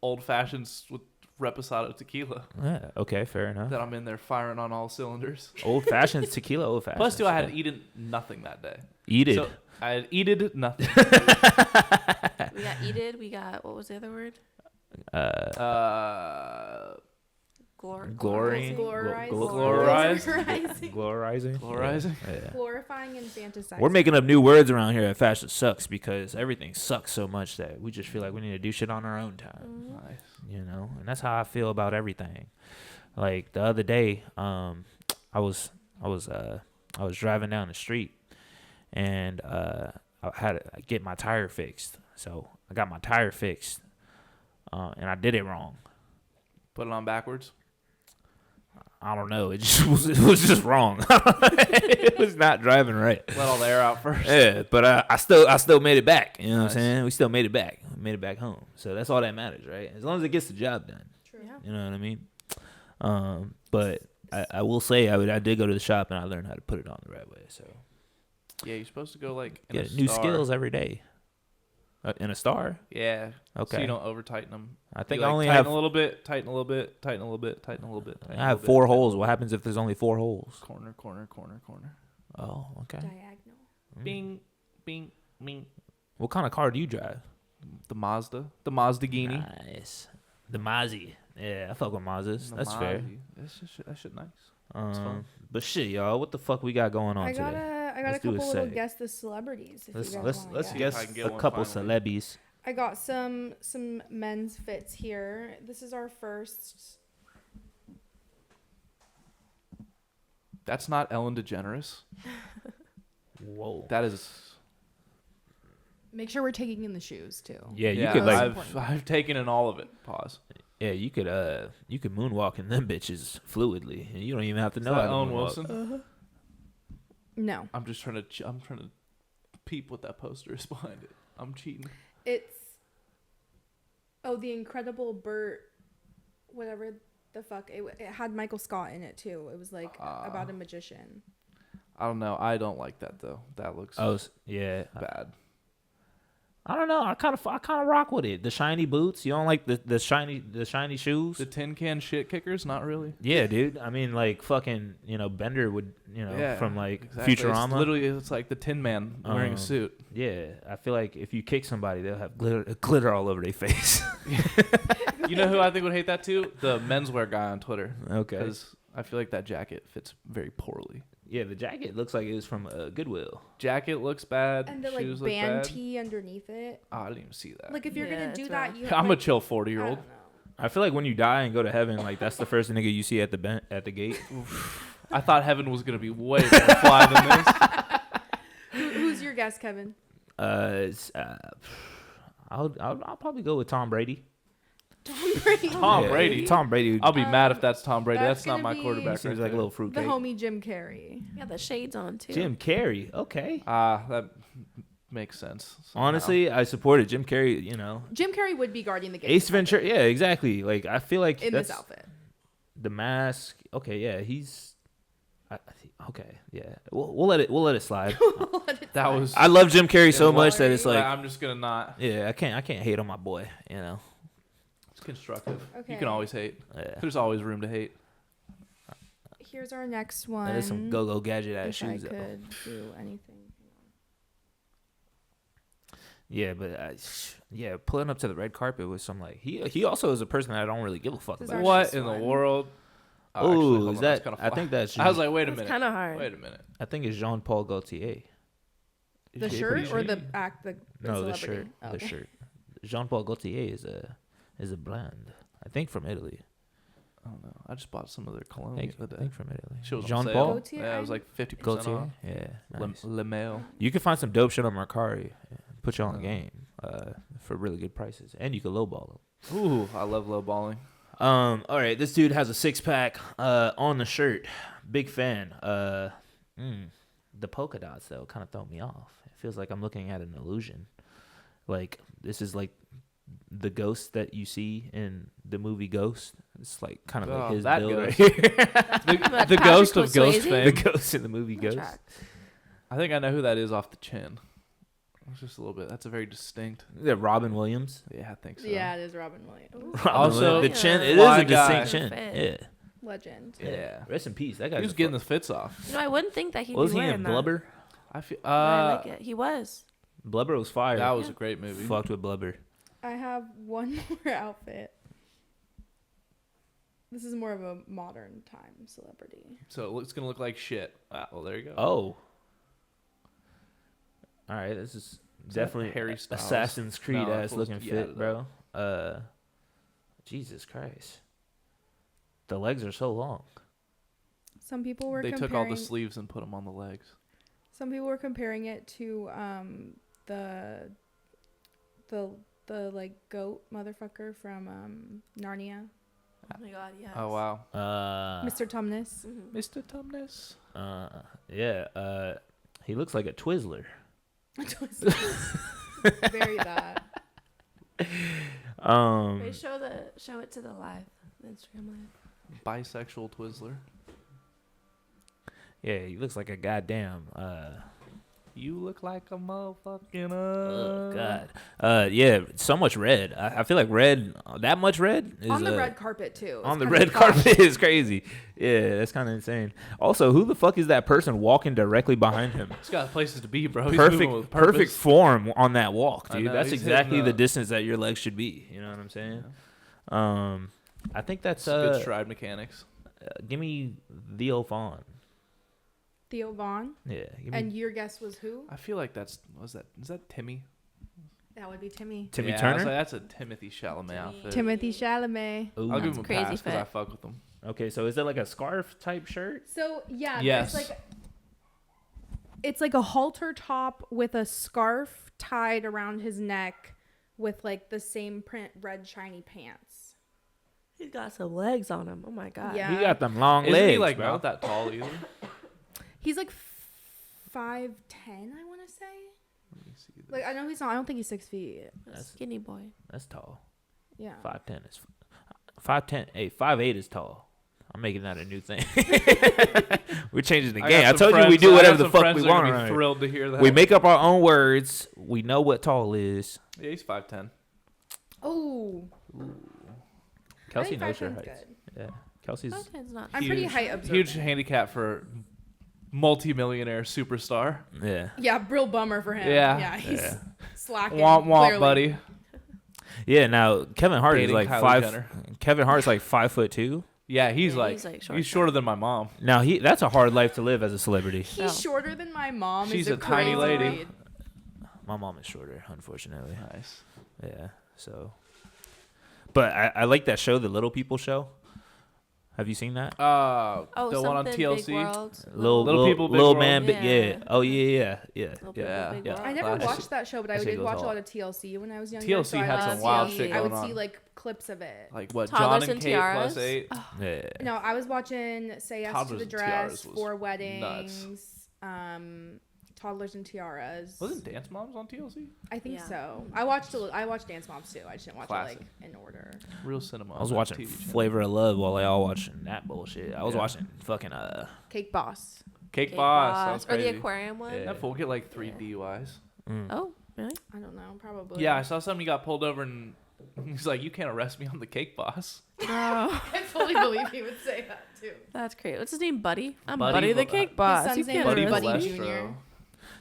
old fashions with reposado tequila. Yeah. Okay, fair enough. Then I'm in there firing on all cylinders. Old fashions, tequila, old fashions. Plus, too, I had eaten nothing that day. Eat it. So I had eated nothing. We got eated. We got, what was the other word? Glory. Glorize. Glorize. Glorizing. Glorizing. Glorizing. Yeah. Glorifying and fantasizing. We're making up new words around here at Fashion Sucks because everything sucks so much that we just feel like we need to do shit on our own time. Nice. You know, and that's how I feel about everything. Like the other day, I was driving down the street, and I had to get my tire fixed. So I got my tire fixed, and I did it wrong. Put it on backwards. I don't know. It was just wrong. It was not driving right. Let all the air out first. Yeah, but I still made it back. You know what I'm Nice. saying? We still made it back. We made it back home. So that's all that matters, right? As long as it gets the job done. True. Yeah. You know what I mean? But I will say I did go to the shop and I learned how to put it on the right way. So Yeah, you're supposed to go like in get a new star. skills every day. In a star? Yeah. Okay. So you don't over tighten them. I think You, I like, only tighten have a little bit, tighten a little bit, tighten a little bit, tighten a little bit. Tighten I a have little bit, 4 tighten a holes. little What bit. happens if there's only 4 holes? Corner, corner, corner, corner. Oh, okay. Diagonal. Bing, bing, bing. What kind of car do you drive? The Mazda Genie. Nice. The Mazzy. Yeah, I fuck with Mazdas. That's fair. That shit nice. fun. But shit, y'all, what the fuck we got going on I got today? a Let's do couple a little seg. guess the celebrities. If Let's you guys let's wanna let's See guess if I can get a one couple finally. celebs. I got some men's fits here. This is our first. That's not Ellen DeGeneres. Whoa. That is. Make sure we're taking in the shoes too. Yeah, you Yeah, could like I've taken in all of it. Pause. yeah, you could moonwalk in them bitches fluidly, and you don't even have to Is know that how to Owen moonwalk. Wilson? No, I'm just trying to. I'm trying to peep what that poster is behind it. I'm cheating. it's the Incredible Burt, whatever the fuck. It had Michael Scott in it too. It was like about a magician. I don't know. I don't like that though. That looks Yeah. bad. I don't know. I kind of rock with it. The shiny boots. You don't like the shiny shoes? The tin can shit kickers, not really. Yeah, dude. I mean, like fucking, Bender would, from like exactly. Futurama. It's like the Tin Man wearing a suit. Yeah, I feel like if you kick somebody, they'll have glitter all over their face. You know who I think would hate that too? The menswear guy on Twitter. Okay. Because I feel like that jacket fits very poorly. Yeah, the jacket looks like it was from Goodwill. Jacket looks bad. And the shoes like look band bad. tee underneath it. Oh, I didn't even see that. Like if you're Yeah, gonna do it's that, rough. you have, I'm like, a chill I 40-year-old. don't know. I feel like when you die and go to heaven, like that's the first nigga you see at the gate. I thought heaven was gonna be way more fly than this. Who's your guess, Kevin? I'll probably go with Tom Brady. Tom Brady. Tom Brady. Tom Brady. I'll be mad if that's Tom Brady. that's That's not gonna my be- quarterback. Seems right like a there. little The fruitcake. homie Jim Carrey. Yeah, the shades on too. Jim Carrey. Okay. That makes sense. somehow. Honestly, I supported Jim Carrey. You know, Jim Carrey would be guarding the gate. Ace Ventura. Yeah, exactly. Like I feel like in that's this outfit. the mask. Okay, yeah, he's. Okay, yeah. We'll let it slide. that was. I love Jim Carrey so Yeah, much that it's like, like, I'm just gonna not. yeah, I can't hate on my boy. You know. It's constructive. Okay. You can always hate. Yeah. There's always room to hate. Here's our next one. That is some go gadget ass If shoes. I though. could do anything. Yeah, but yeah, pulling up to the red carpet with some like he also is a person that I don't really give a fuck This is about. our What first in the one. world? Oh, hold is on, that? that's kinda I fly. think that's. I was like, wait a It's minute. kind of hard. Wait a minute. I think it's Jean Paul Gaultier. The Is he shirt pretty or shitty? the act? The No, the celebrity? shirt. Oh, The okay. shirt. Jean Paul Gaultier is a blend. I think from Italy. I don't know. I just bought some of their cologne I think, the other day. from Italy. She was on Jean sale. Paul Gaultier, Yeah, it was like 50% Gaultier. off. Yeah, nice. Le Mail. You can find some dope shit on Mercari. Put you on the game for really good prices, and you can lowball them. Ooh, I love low balling. All right, this dude has a 6-pack on the shirt. Big fan. The polka dots though kind of throw me off. It feels like I'm looking at an illusion. Like this is like the ghost that you see in the movie Ghost. It's like kind of like his that build right ghost. here. The Patrick ghost of Ghost Swayze? The fame. ghost in the movie Ghost. I think I know who that is off the chin. It's just a little bit. That's a very distinct. Is that Robin Williams? Yeah, I think so. Yeah, it is Robin Williams. Robin Also, Williams. the chin. It is fly a guy. distinct chin. Fan. Yeah. Legend. Yeah. Rest in peace. That guy He was getting the fits off. You know, I wouldn't think that he'd was be he wearing in that. Blubber? I feel. But I like it. He was. Blubber was fire. That was a great movie. Fucked with Blubber. I have one more outfit. This is more of a modern time celebrity. So it's gonna look like shit. Ah, well, there you go. Oh. All right, this is that definitely Harry Styles? Assassin's Creed No, ass it looking was- yeah, fit, bro. Jesus Christ. The legs are so long. Some people were They comparing. took all the sleeves and put them on the legs. Some people were comparing it to the like goat motherfucker from Narnia, Oh my god, yes. Oh wow, Mr. Tumnus. Mr. Tumnus. Yeah. He looks like a Twizzler. Very that. Wait, show it to the live Instagram live. Bisexual Twizzler. Yeah, he looks like a goddamn. You look like a motherfucking. Oh God. Yeah, so much red. I feel like red. That much red is On the red carpet too. on It's the kind of red fun. carpet is crazy. Yeah, that's kind of insane. Also, who the fuck is that person walking directly behind him? He's got places to be, bro. He's moving with Perfect purpose. form on that walk, I dude. know, That's he's exactly hitting the the- distance that your legs should be. You know what I'm saying? I think that's Good stride mechanics. give me Theo Vaughn. Theo Vaughn. Yeah, give me And your guess was who? I feel like is that Timmy? That would be Timmy. Timmy Yeah, I was Turner. like, that's a Timothy Chalamet outfit. Timothy Chalamet. Ooh. I'll give That's him a crazy pass because I fit. fuck with him. Okay, so is it like a scarf type shirt? So yeah, Yes. there's like it's like a halter top with a scarf tied around his neck with like the same print red shiny pants. He's got some legs on him. Oh my god. Yeah. He got them long Isn't legs, he like bro. not that tall either? He's like 5'10", I want to say. Let me see. Like I know he's not. I don't think he's 6 feet. A skinny boy. That's tall. Yeah. 5'10" is 5'10". Hey, 5'8" is tall. I'm making that a new thing. We're changing the game. I told you we do whatever the fuck we want. Around here. Thrilled to hear that. We make up our own words. We know what tall is. Yeah, he's 5'10". Oh. Kelsey I think knows her 5'10's heights. good. Yeah, Kelsey's. It's not. I'm pretty Huge- height observant. Huge handicap for multi-millionaire superstar. Yeah. Yeah, real bummer for him. Yeah. Yeah, he's Yeah. slacking. Womp womp, clearly. buddy. Yeah. Now Kevin Hart is Dating like Kylie Jenner. Kevin Hart's like 5'2". Yeah, he's Yeah, like he's, like, short he's though. shorter than my mom. Now that's a hard life to live as a celebrity. He's No. shorter than my mom. She's is a tiny crazy lady. read. My mom is shorter, unfortunately. Nice. Yeah. So, but I like that show, the Little People show. Have you seen that? Oh, the one on something TLC. Big World. Little People, Big Little World? man, Yeah. yeah. Oh yeah. Little People, Yeah. Big Yeah. World. I never Classic. watched that show, but I That shit did goes watch a hard. lot of TLC when I was younger. TLC so I had would some wild see- shit I would going see on. like clips of it. Like what? Toddlers John and and Kate Tiaras? plus 8. Yeah. No, I was watching Say Yes Toddlers to the and Dress, Tiaras was Four Weddings, Toddlers and Tiaras. Wasn't Dance Moms on TLC? I think Yeah. so. I watched Dance Moms too. I just didn't watch Classic. it like in order. Real cinema. I was on that watching TV channel. Flavor of Love while they all watching that bullshit. I was Yeah. watching fucking Cake Boss. Cake Cake Boss. Boss. Sounds Or the crazy. aquarium one. Yeah. That fool get like 3 Yeah. DUIs. Oh, really? I don't know. Probably. Yeah, I saw something. He got pulled over and he's like, "You can't arrest me. I'm the Cake Boss." No. I fully believe he would say that too. That's great. What's his name? Buddy? I'm Buddy Buddy, the Val- Cake His Boss. son's You name can't is arrest Buddy me. Jr.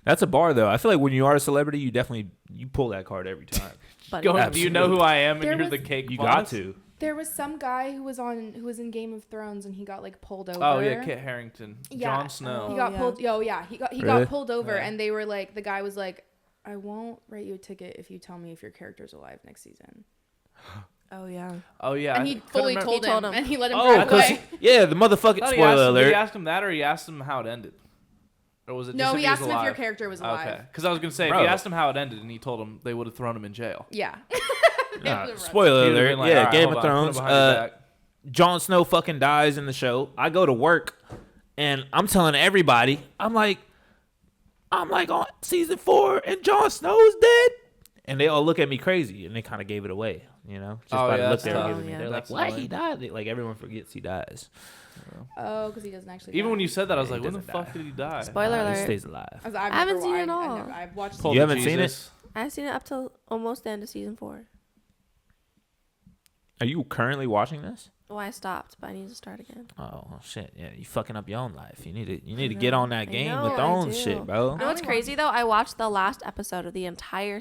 That's a bar though. I feel like when you are a celebrity, you definitely pull that card every time. Buddy. Going, do you know who I am? And There you're was- the Cake You Boss. got to. There was some guy who was in Game of Thrones and he got like pulled over. Oh yeah, Kit Harington, Yeah. Jon Snow. He Oh, got yeah. pulled. Oh yeah, he Really? got pulled over, Yeah. and they were like, the guy was like, "I won't write you a ticket if you tell me if your character's alive next season." Oh, yeah. Oh yeah, And I he couldn't fully remember- told He told him, him. and he let him Oh, drive because away. yeah, the motherfucking I thought he asked spoiler him, did he alert. ask him that, or he asked him how it ended, or was it? No, just he if asked was him if your alive? character was alive. Okay, because I was gonna say if Bro. he asked him how it ended and he told him, they would have thrown him in jail. Yeah. Nah, would've spoiler He would've alert. been like, Yeah, "All right, Game hold of on, put him Thrones. behind your back." Jon Snow fucking dies in the show. I go to work, and I'm telling everybody, I'm like on season 4, and Jon Snow's dead, and they all look at me crazy, and they kind of gave it away, just Oh, by the yeah, look that's they were tough. giving me. Yeah. They're That's like, "What? annoying. He died?" Like everyone forgets he dies. Oh, because he doesn't actually. Even die. when you said that, I was Yeah, like, he when the doesn't fuck die. did he die? Spoiler He alert. stays alive. I've I haven't never- seen it I- all. I've watched. Pulled You the haven't seen it? Jesus. I've seen it up till almost the end of season 4. Are you currently watching this? Well, I stopped, but I need to start again. Oh well, shit! Yeah, you fucking up your own life. You need to get on that I Game know, of I Thrones do. shit, bro. You know what's crazy though? I watched the last episode of the entire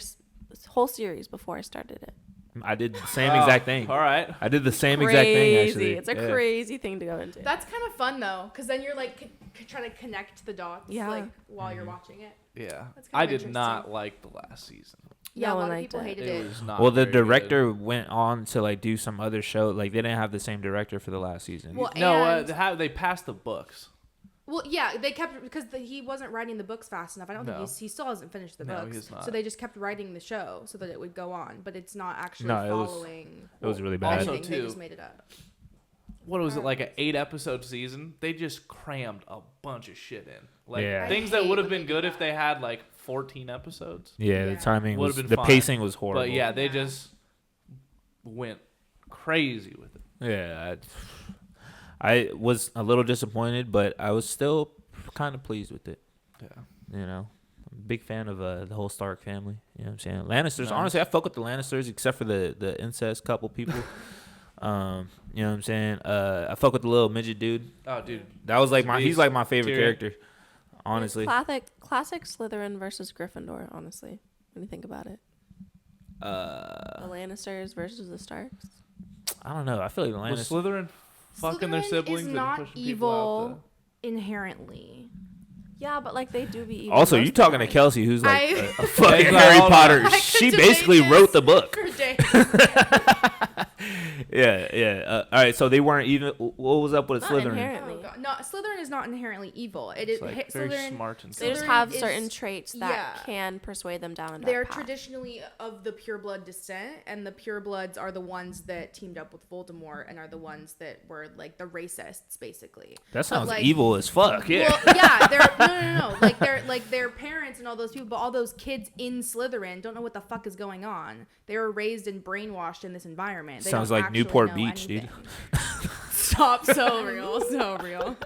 whole series before I started it. I did the same Oh, exact thing. All right. I did the same exact thing actually. Crazy. It's a Yeah. crazy thing to go into. That's kind of fun though, because then you're like trying to connect the dots, Yeah. like while you're watching it. Yeah, That's I kinda did not interesting. like the last season. Yeah, No a one lot of liked people it. hated It it. was not. Well, the very good. director went on to like do some other show. Like they didn't have the same director for the last season. Well, No, and- they passed the books. Well, yeah, they kept because he wasn't writing the books fast enough. I don't No. think he still hasn't finished the No, books. he's not. So they just kept writing the show so that it would go on, but it's not actually No, it was- following. it was really bad. Also, anything. They too- just made it up. What was it, like an 8-episode season? They just crammed a bunch of shit in. Like Yeah. things I that hate would have when been they do good if that. they had like 14 episodes. Yeah, the Yeah. timing Would've was been the fine. pacing was horrible. But yeah, they Yeah. just went crazy with it. Yeah, I was a little disappointed, but I was still kind of pleased with it. Yeah. I'm a big fan of the whole Stark family. You know what I'm saying? Lannisters. Nice. Honestly, I fuck with the Lannisters, except for the incest couple people. You know what I'm saying? I fuck with the little midget dude. Oh, dude. That was like He's he's like my favorite Tyrion. character. Honestly, Classic Slytherin versus Gryffindor, honestly, when you think about it. The Lannisters versus the Starks. I don't know. I feel like the Was Lannisters. Slytherin fucking their Slytherin siblings is and not pushing people out evil inherently. Yeah, but like they do be evil. Also, most you of the talking to time. Kelsey, who's like I- a fucking Like, Harry hold on. Potter. I could She debate basically this wrote the book. For days. Yeah. All right, so they weren't even. What was up with Not Slytherin? inherently. Oh, God. No, Slytherin is not inherently evil. It It's is like very Slytherin. smart and They just Slytherin have is- certain traits that yeah. can persuade them down a dark They're path. traditionally of the pureblood descent, and the purebloods are the ones that teamed up with Voldemort and are the ones that were like the racists, basically. That sounds like- evil as fuck. Yeah. Well, yeah, they're no. Like their parents and all those people, but all those kids in Slytherin don't know what the fuck is going on. They were raised and brainwashed in this environment. They Sounds don't like actually Newport know Beach, dude. anything. Stop, so real, so real.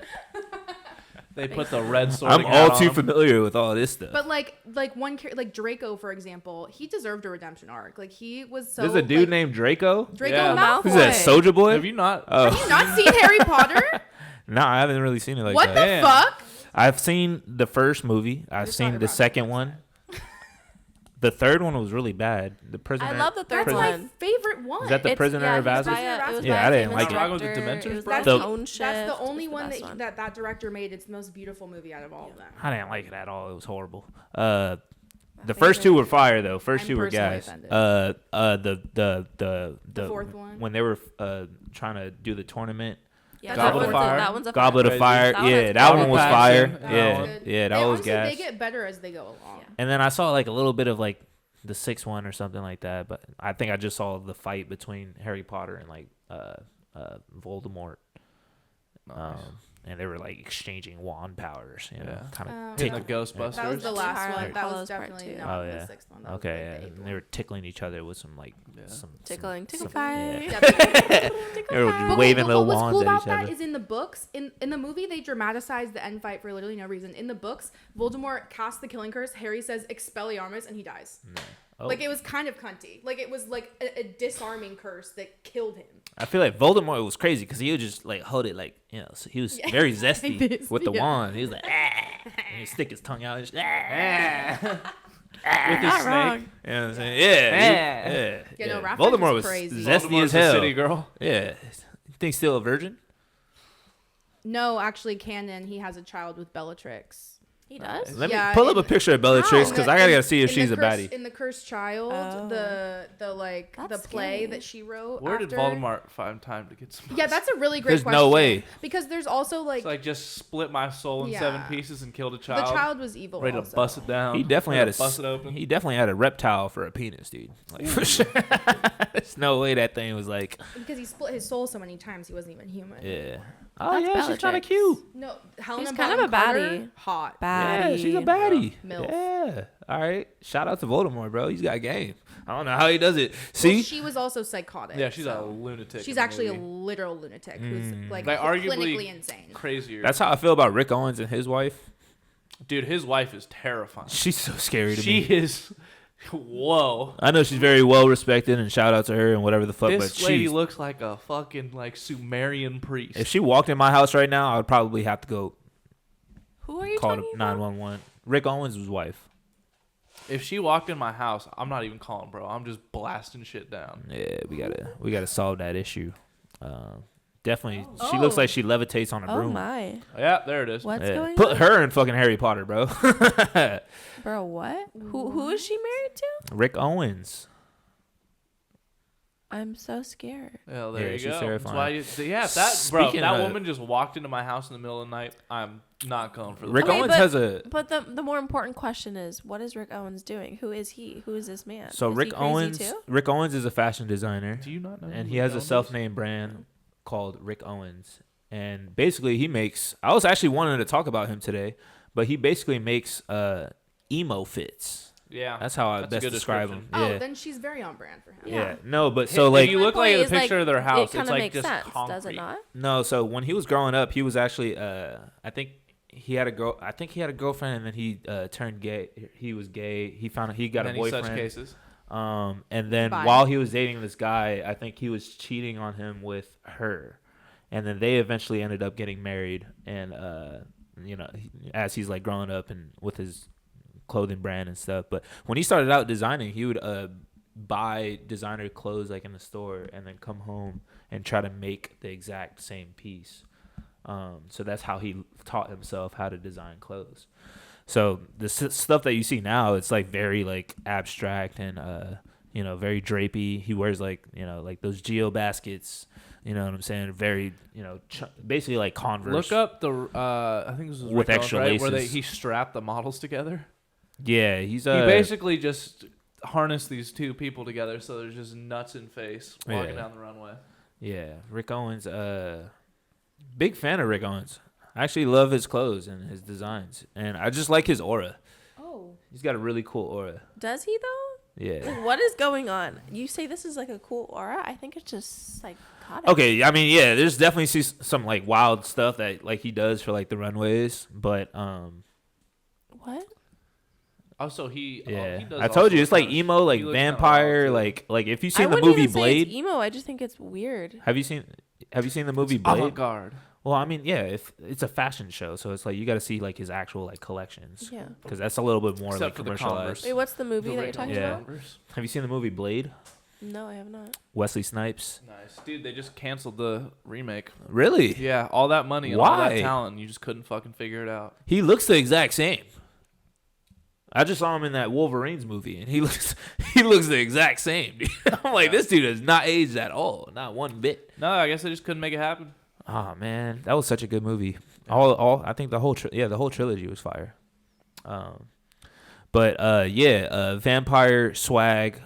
They put the red sword. I'm all too familiar with all this stuff. But like like Draco, for example, he deserved a redemption arc. Like he was so. There's a dude like, named Draco. Draco Yeah. Malfoy. Who's that? Soldier Boy? Have you not? Have you not seen Harry Potter? No, I haven't really seen it like What that. the Damn. fuck? I've seen the first movie. I've You're seen talking the about second Draco. one. The third one was really bad. The prisoner. I love the third That's one. my favorite one. Is that the Prisoner of it was Azkaban? by a- it was Yeah, by a I didn't famous like it. Not wrong with the director. Dementors, It was bro? by The- Tone That's Shift. the only It's the one best that director made. It's the most beautiful movie out of all of them. I didn't like it at all. It was horrible. The first two were fire though. First I'm two were personally gas. offended. The fourth one? when they were trying to do the tournament. Yeah, Goblet of Fire. That one's a Goblet of Crazy. Fire. That one Yeah, has that good one was passion. fire. That Yeah, was good. yeah, that They was honestly, gas. They get better as they go along. Yeah. And then I saw like a little bit of like the sixth one or something like that, but I think I just saw the fight between Harry Potter and like Voldemort. Nice. And they were like exchanging wand powers, you know, Yeah. kind of Oh. In the That Ghostbusters. That was the last Harley one. That Follows was Part definitely Two. not Oh, the yeah. sixth one. That was okay, the yeah. eighth And they were one. tickling each other with some like Yeah. Tickling, tickle some- fight. yeah. Yeah, They were But waving what little was wands cool at about each that other. is in the books, in the movie, they dramatized the end fight for literally no reason. In the books, Voldemort casts the killing curse. Harry says Expelliarmus, and he dies. Oh. Like it was kind of cunty. Like it was like a disarming curse that killed him. I feel like Voldemort was crazy because he would just like hold it like, you know, so he was very zesty Like this, with the yeah. wand. He was like, and he'd stick his tongue out and just, With his Not snake. wrong. you know what I'm saying? Yeah. Yeah, no, Raphael Voldemort was was crazy. zesty Voldemort's as a hell. city girl. Yeah. You think still a virgin? No, actually, canon. He has a child with Bellatrix. He does. Let me Yeah, pull up in- a picture of Bellatrix Wow. because In I the- gotta see if in she's the a Cursed- baddie. In the Cursed Child, Oh. the That's play scary. that she wrote. Where did after. Voldemort find time to get some? Yeah, that's a really great There's question. no way. Because there's also like It's like just split my soul in Yeah. 7 pieces and killed a the child. child was evil. ready to also. bust it down. He definitely Ready had to bust it open. He definitely had a reptile for a penis, dude. Like for sure. There's no way that thing was like, Because he split his soul so many times, he wasn't even human. yeah. Oh That's yeah, she's kind of Bellatrix. cute. No, Helena She's kind of a Bonham Carter, baddie. hot. Yeah, she's a baddie. MILF. Yeah. All right. Shout out to Voldemort, bro. He's got game. I don't know how he does it. Well, See? she was also psychotic. Yeah, she's a so- lunatic. She's in the actually a movie. literal lunatic who's like Like, arguably clinically insane. crazier. That's how I feel about Rick Owens and his wife. Dude, his wife is terrifying. She's so scary to She me. is. Whoa. I know she's very well respected, and shout out to her and whatever the fuck. This but lady she's, looks like a fucking like Sumerian priest. if she walked in my house right now, I would probably have to go Who are you call talking about? 911. Rick Owens' wife. If she walked in my house, I'm not even calling, bro. I'm just blasting shit down. Yeah, we gotta solve that issue. Definitely, she looks Oh. like she levitates on a Oh broom. my. Yeah, there it is. What's Yeah. going Put on? her in fucking Harry Potter, bro. Bro, what? Who is she married to? Rick Owens. I'm so scared. Yeah, there Yeah, you she's go. terrifying. That's why if that bro, if Speaking that of- woman just walked into my house in the middle of the night, I'm not going for the Rick Okay, Owens but- has a But the more important question is, what is Rick Owens doing? Who is he? Who is this man? so Is Rick he crazy Owens. too? Rick Owens is a fashion designer, Do you not know? and who he has Rick a Owens is? self-named brand called Rick Owens. And basically, he makes. I was actually wanting to talk about him today, but he basically makes emo fits. Yeah, That's how I That's a best good describe him. description. Yeah. Oh, then she's very on brand for him. Yeah. No, but Hey, so if like you look My like point the is, picture of their house, it kind it's of like makes just sense, concrete. does it not? no, so when he was growing up, he was actually I think he had a girl. I think he had a girlfriend, and then he turned gay. He was gay. He found out he got a Many boyfriend. such cases. And then Bye. while he was dating this guy, I think he was cheating on him with her, and then they eventually ended up getting married. And you know, as he's like growing up and with his clothing brand and stuff. But when he started out designing, he would buy designer clothes like in the store, and then come home and try to make the exact same piece. So that's how he taught himself how to design clothes. So the stuff that you see now, it's like very like abstract and you know, very drapey. He wears like, you know, like those Geo baskets. You know what I'm saying? Very, you know, basically like Converse. Look up the. I think this was With Rick Owens, extra right? Where laces. he strapped the models together. Yeah, he's He basically just harnessed these two people together, so there's just nuts in face walking Yeah. down the runway. yeah, Rick Owens. Big fan of Rick Owens. I actually love his clothes and his designs, and I just like his aura. Oh. He's got a really cool aura. Does he though? Yeah. Like, what is going on? You say this is like a cool aura. I think it's just psychotic. Okay, I mean, yeah, there's definitely some like wild stuff that like he does for like the runways, but What? Also, he yeah, he does I all told you sorts it's like of- emo, like he looks kinda vampire, wild, too. like if you've I seen the wouldn't movie even say Blade. it's emo. I just think it's weird. Have you seen the movie Blade? avant-garde. Well, I mean, yeah, if it's a fashion show, so it's like you got to see like his actual like collections. Yeah. Because that's a little bit more Except like for the commercialized. Converse. Wait, what's the movie that you're talking Yeah. about? Have you seen the movie Blade? No, I have not. Wesley Snipes. Nice, dude. They just canceled the remake. Really? Yeah, all that money and all that Why? talent, and you just couldn't fucking figure it out. He looks the exact same. I just saw him in that Wolverines movie, and he looks the exact same. I'm like, this dude has not aged at all, not one bit. No, I guess they just couldn't make it happen. Oh man, that was such a good movie. All I think the whole trilogy was fire. Vampire swag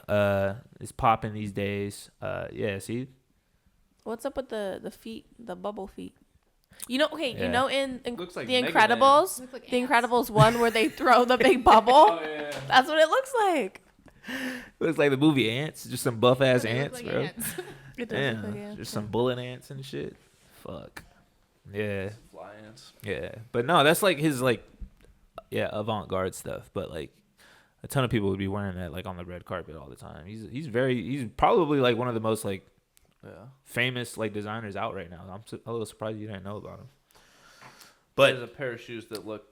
is popping these days. See, What's up with the feet, the bubble feet? You know, okay, Yeah. you know in Looks like The Mega Incredibles, Look like the ants. Incredibles one where they throw the big bubble. Oh yeah. That's what it looks like. looks like the movie Ants, just some buff ass They look ants, like bro. ants. It does Damn, look like ants, just yeah. some bullet ants and shit. Fuck. Yeah, Fly ants. yeah. But no, that's like his avant-garde stuff. But like a ton of people would be wearing that like on the red carpet all the time. He's probably like one of the most like Yeah. famous like designers out right now. I'm a little surprised you didn't know about him. There's But a pair of shoes that look.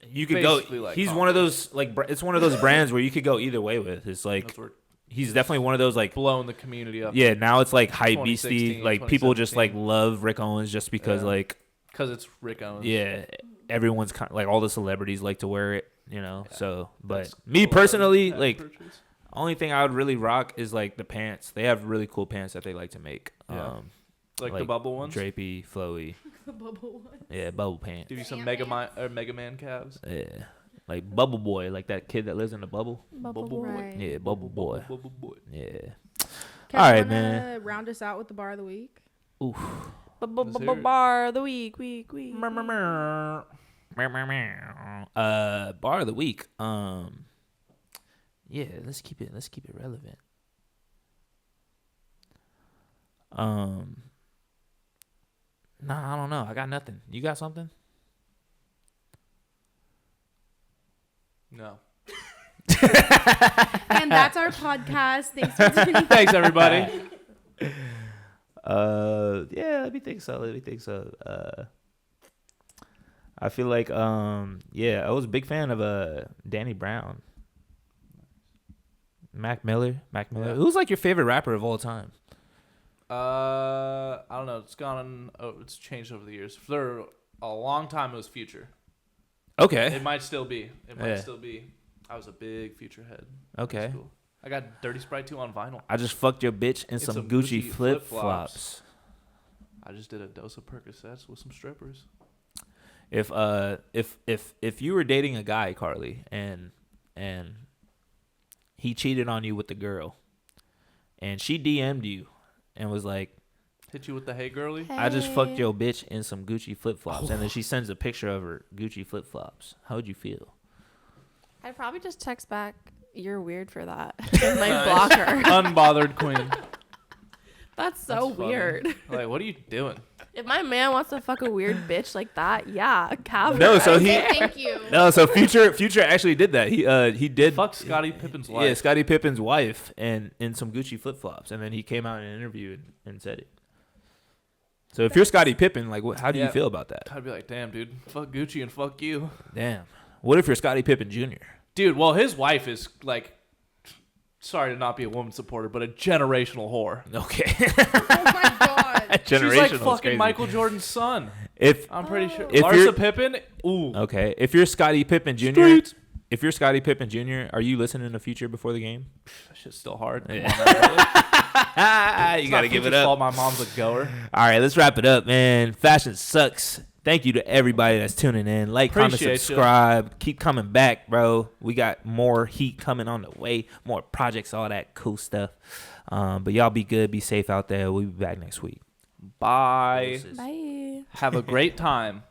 you could go. basically like He's one of Converse. those like it's one of those brands where you could go either way with. It's like Those were he's definitely one of those like blowing the community up. yeah. Now it's like hype 2016, beastie. Like people just like 2017. love Rick Owens just because Yeah. like Because it's Rick Owens. yeah, everyone's kind like all the celebrities like to wear it. You know. Yeah. So but That's me cool. personally That like. purchase. Only thing I would really rock is like the pants. They have really cool pants that they like to make. Yeah. Like the bubble ones. Drapey, flowy. The bubble one. Yeah, bubble pants. Give you some Ant-Man. Mega Man calves. Yeah. Like Bubble Boy, like that kid that lives in the bubble. Bubble Bubble boy. Right. Yeah, Bubble Boy. Bubble boy. Yeah. Okay, All right, wanna man. Round us out with the bar of the week. Oof. Let's hear it. Bar of the week. Bar of the week. Yeah, let's keep it relevant. Nah, I don't know. I got nothing. You got something? No. And that's our podcast. Thanks for tuning in. Thanks, everybody. Yeah, let me think so. I feel like I was a big fan of Danny Brown. Mac Miller. Yeah. Who's like your favorite rapper of all time? I don't know. It's changed over the years. For a long time, it was Future. Okay. It might still be. Yeah. I was a big Future head. Okay. That's cool. I got Dirty Sprite 2 on vinyl. I just fucked your bitch in It's some some Gucci Gucci flip flip-flops. flops. I just did a dose of Percocets with some strippers. If you were dating a guy, Carly, and he cheated on you with the girl, and she DM'd you and was like, Hit you with the hey girly. I just fucked Hey. your bitch in some Gucci flip flops, and then she sends a picture of her Gucci flip flops. How would you feel? I'd probably just text back, "You're weird for that," and like block her. Unbothered queen. That's so That's funny. weird. Like, what are you doing? If my man wants to fuck a weird bitch like that, yeah, have No, her. so he Thank you. no, so Future actually did that. He did Fuck Scottie Pippen's wife. yeah, Scottie Pippen's wife and in some Gucci flip flops, and then he came out in an interview and said it. So if you're Scottie Pippen, like, how do you Yeah. feel about that? I'd be like, damn, dude. Fuck Gucci and fuck you. Damn. What if you're Scottie Pippen Jr.? Dude, well, his wife is like, sorry to not be a woman supporter, but a generational whore. Okay. Oh my god. She's like Generational is fucking crazy. Michael Jordan's son. If I'm pretty sure. If Larsa you're- Pippen. Ooh. okay, if you're Scottie Pippen Jr., Streets. if you're Scottie Pippen Jr., are you listening to Future before the game? That shit's still hard. Yeah. Come on, man. You It's gotta not give it Future's up. fault my mom's a goer. All right, let's wrap it up, man. Fashion sucks. Thank you to everybody that's tuning in. Like, comment, Appreciate ya. subscribe. Keep coming back, bro. We got more heat coming on the way, more projects, all that cool stuff. But y'all be good, be safe out there. We'll be back next week. Bye. Deuces. Bye. Have a great time.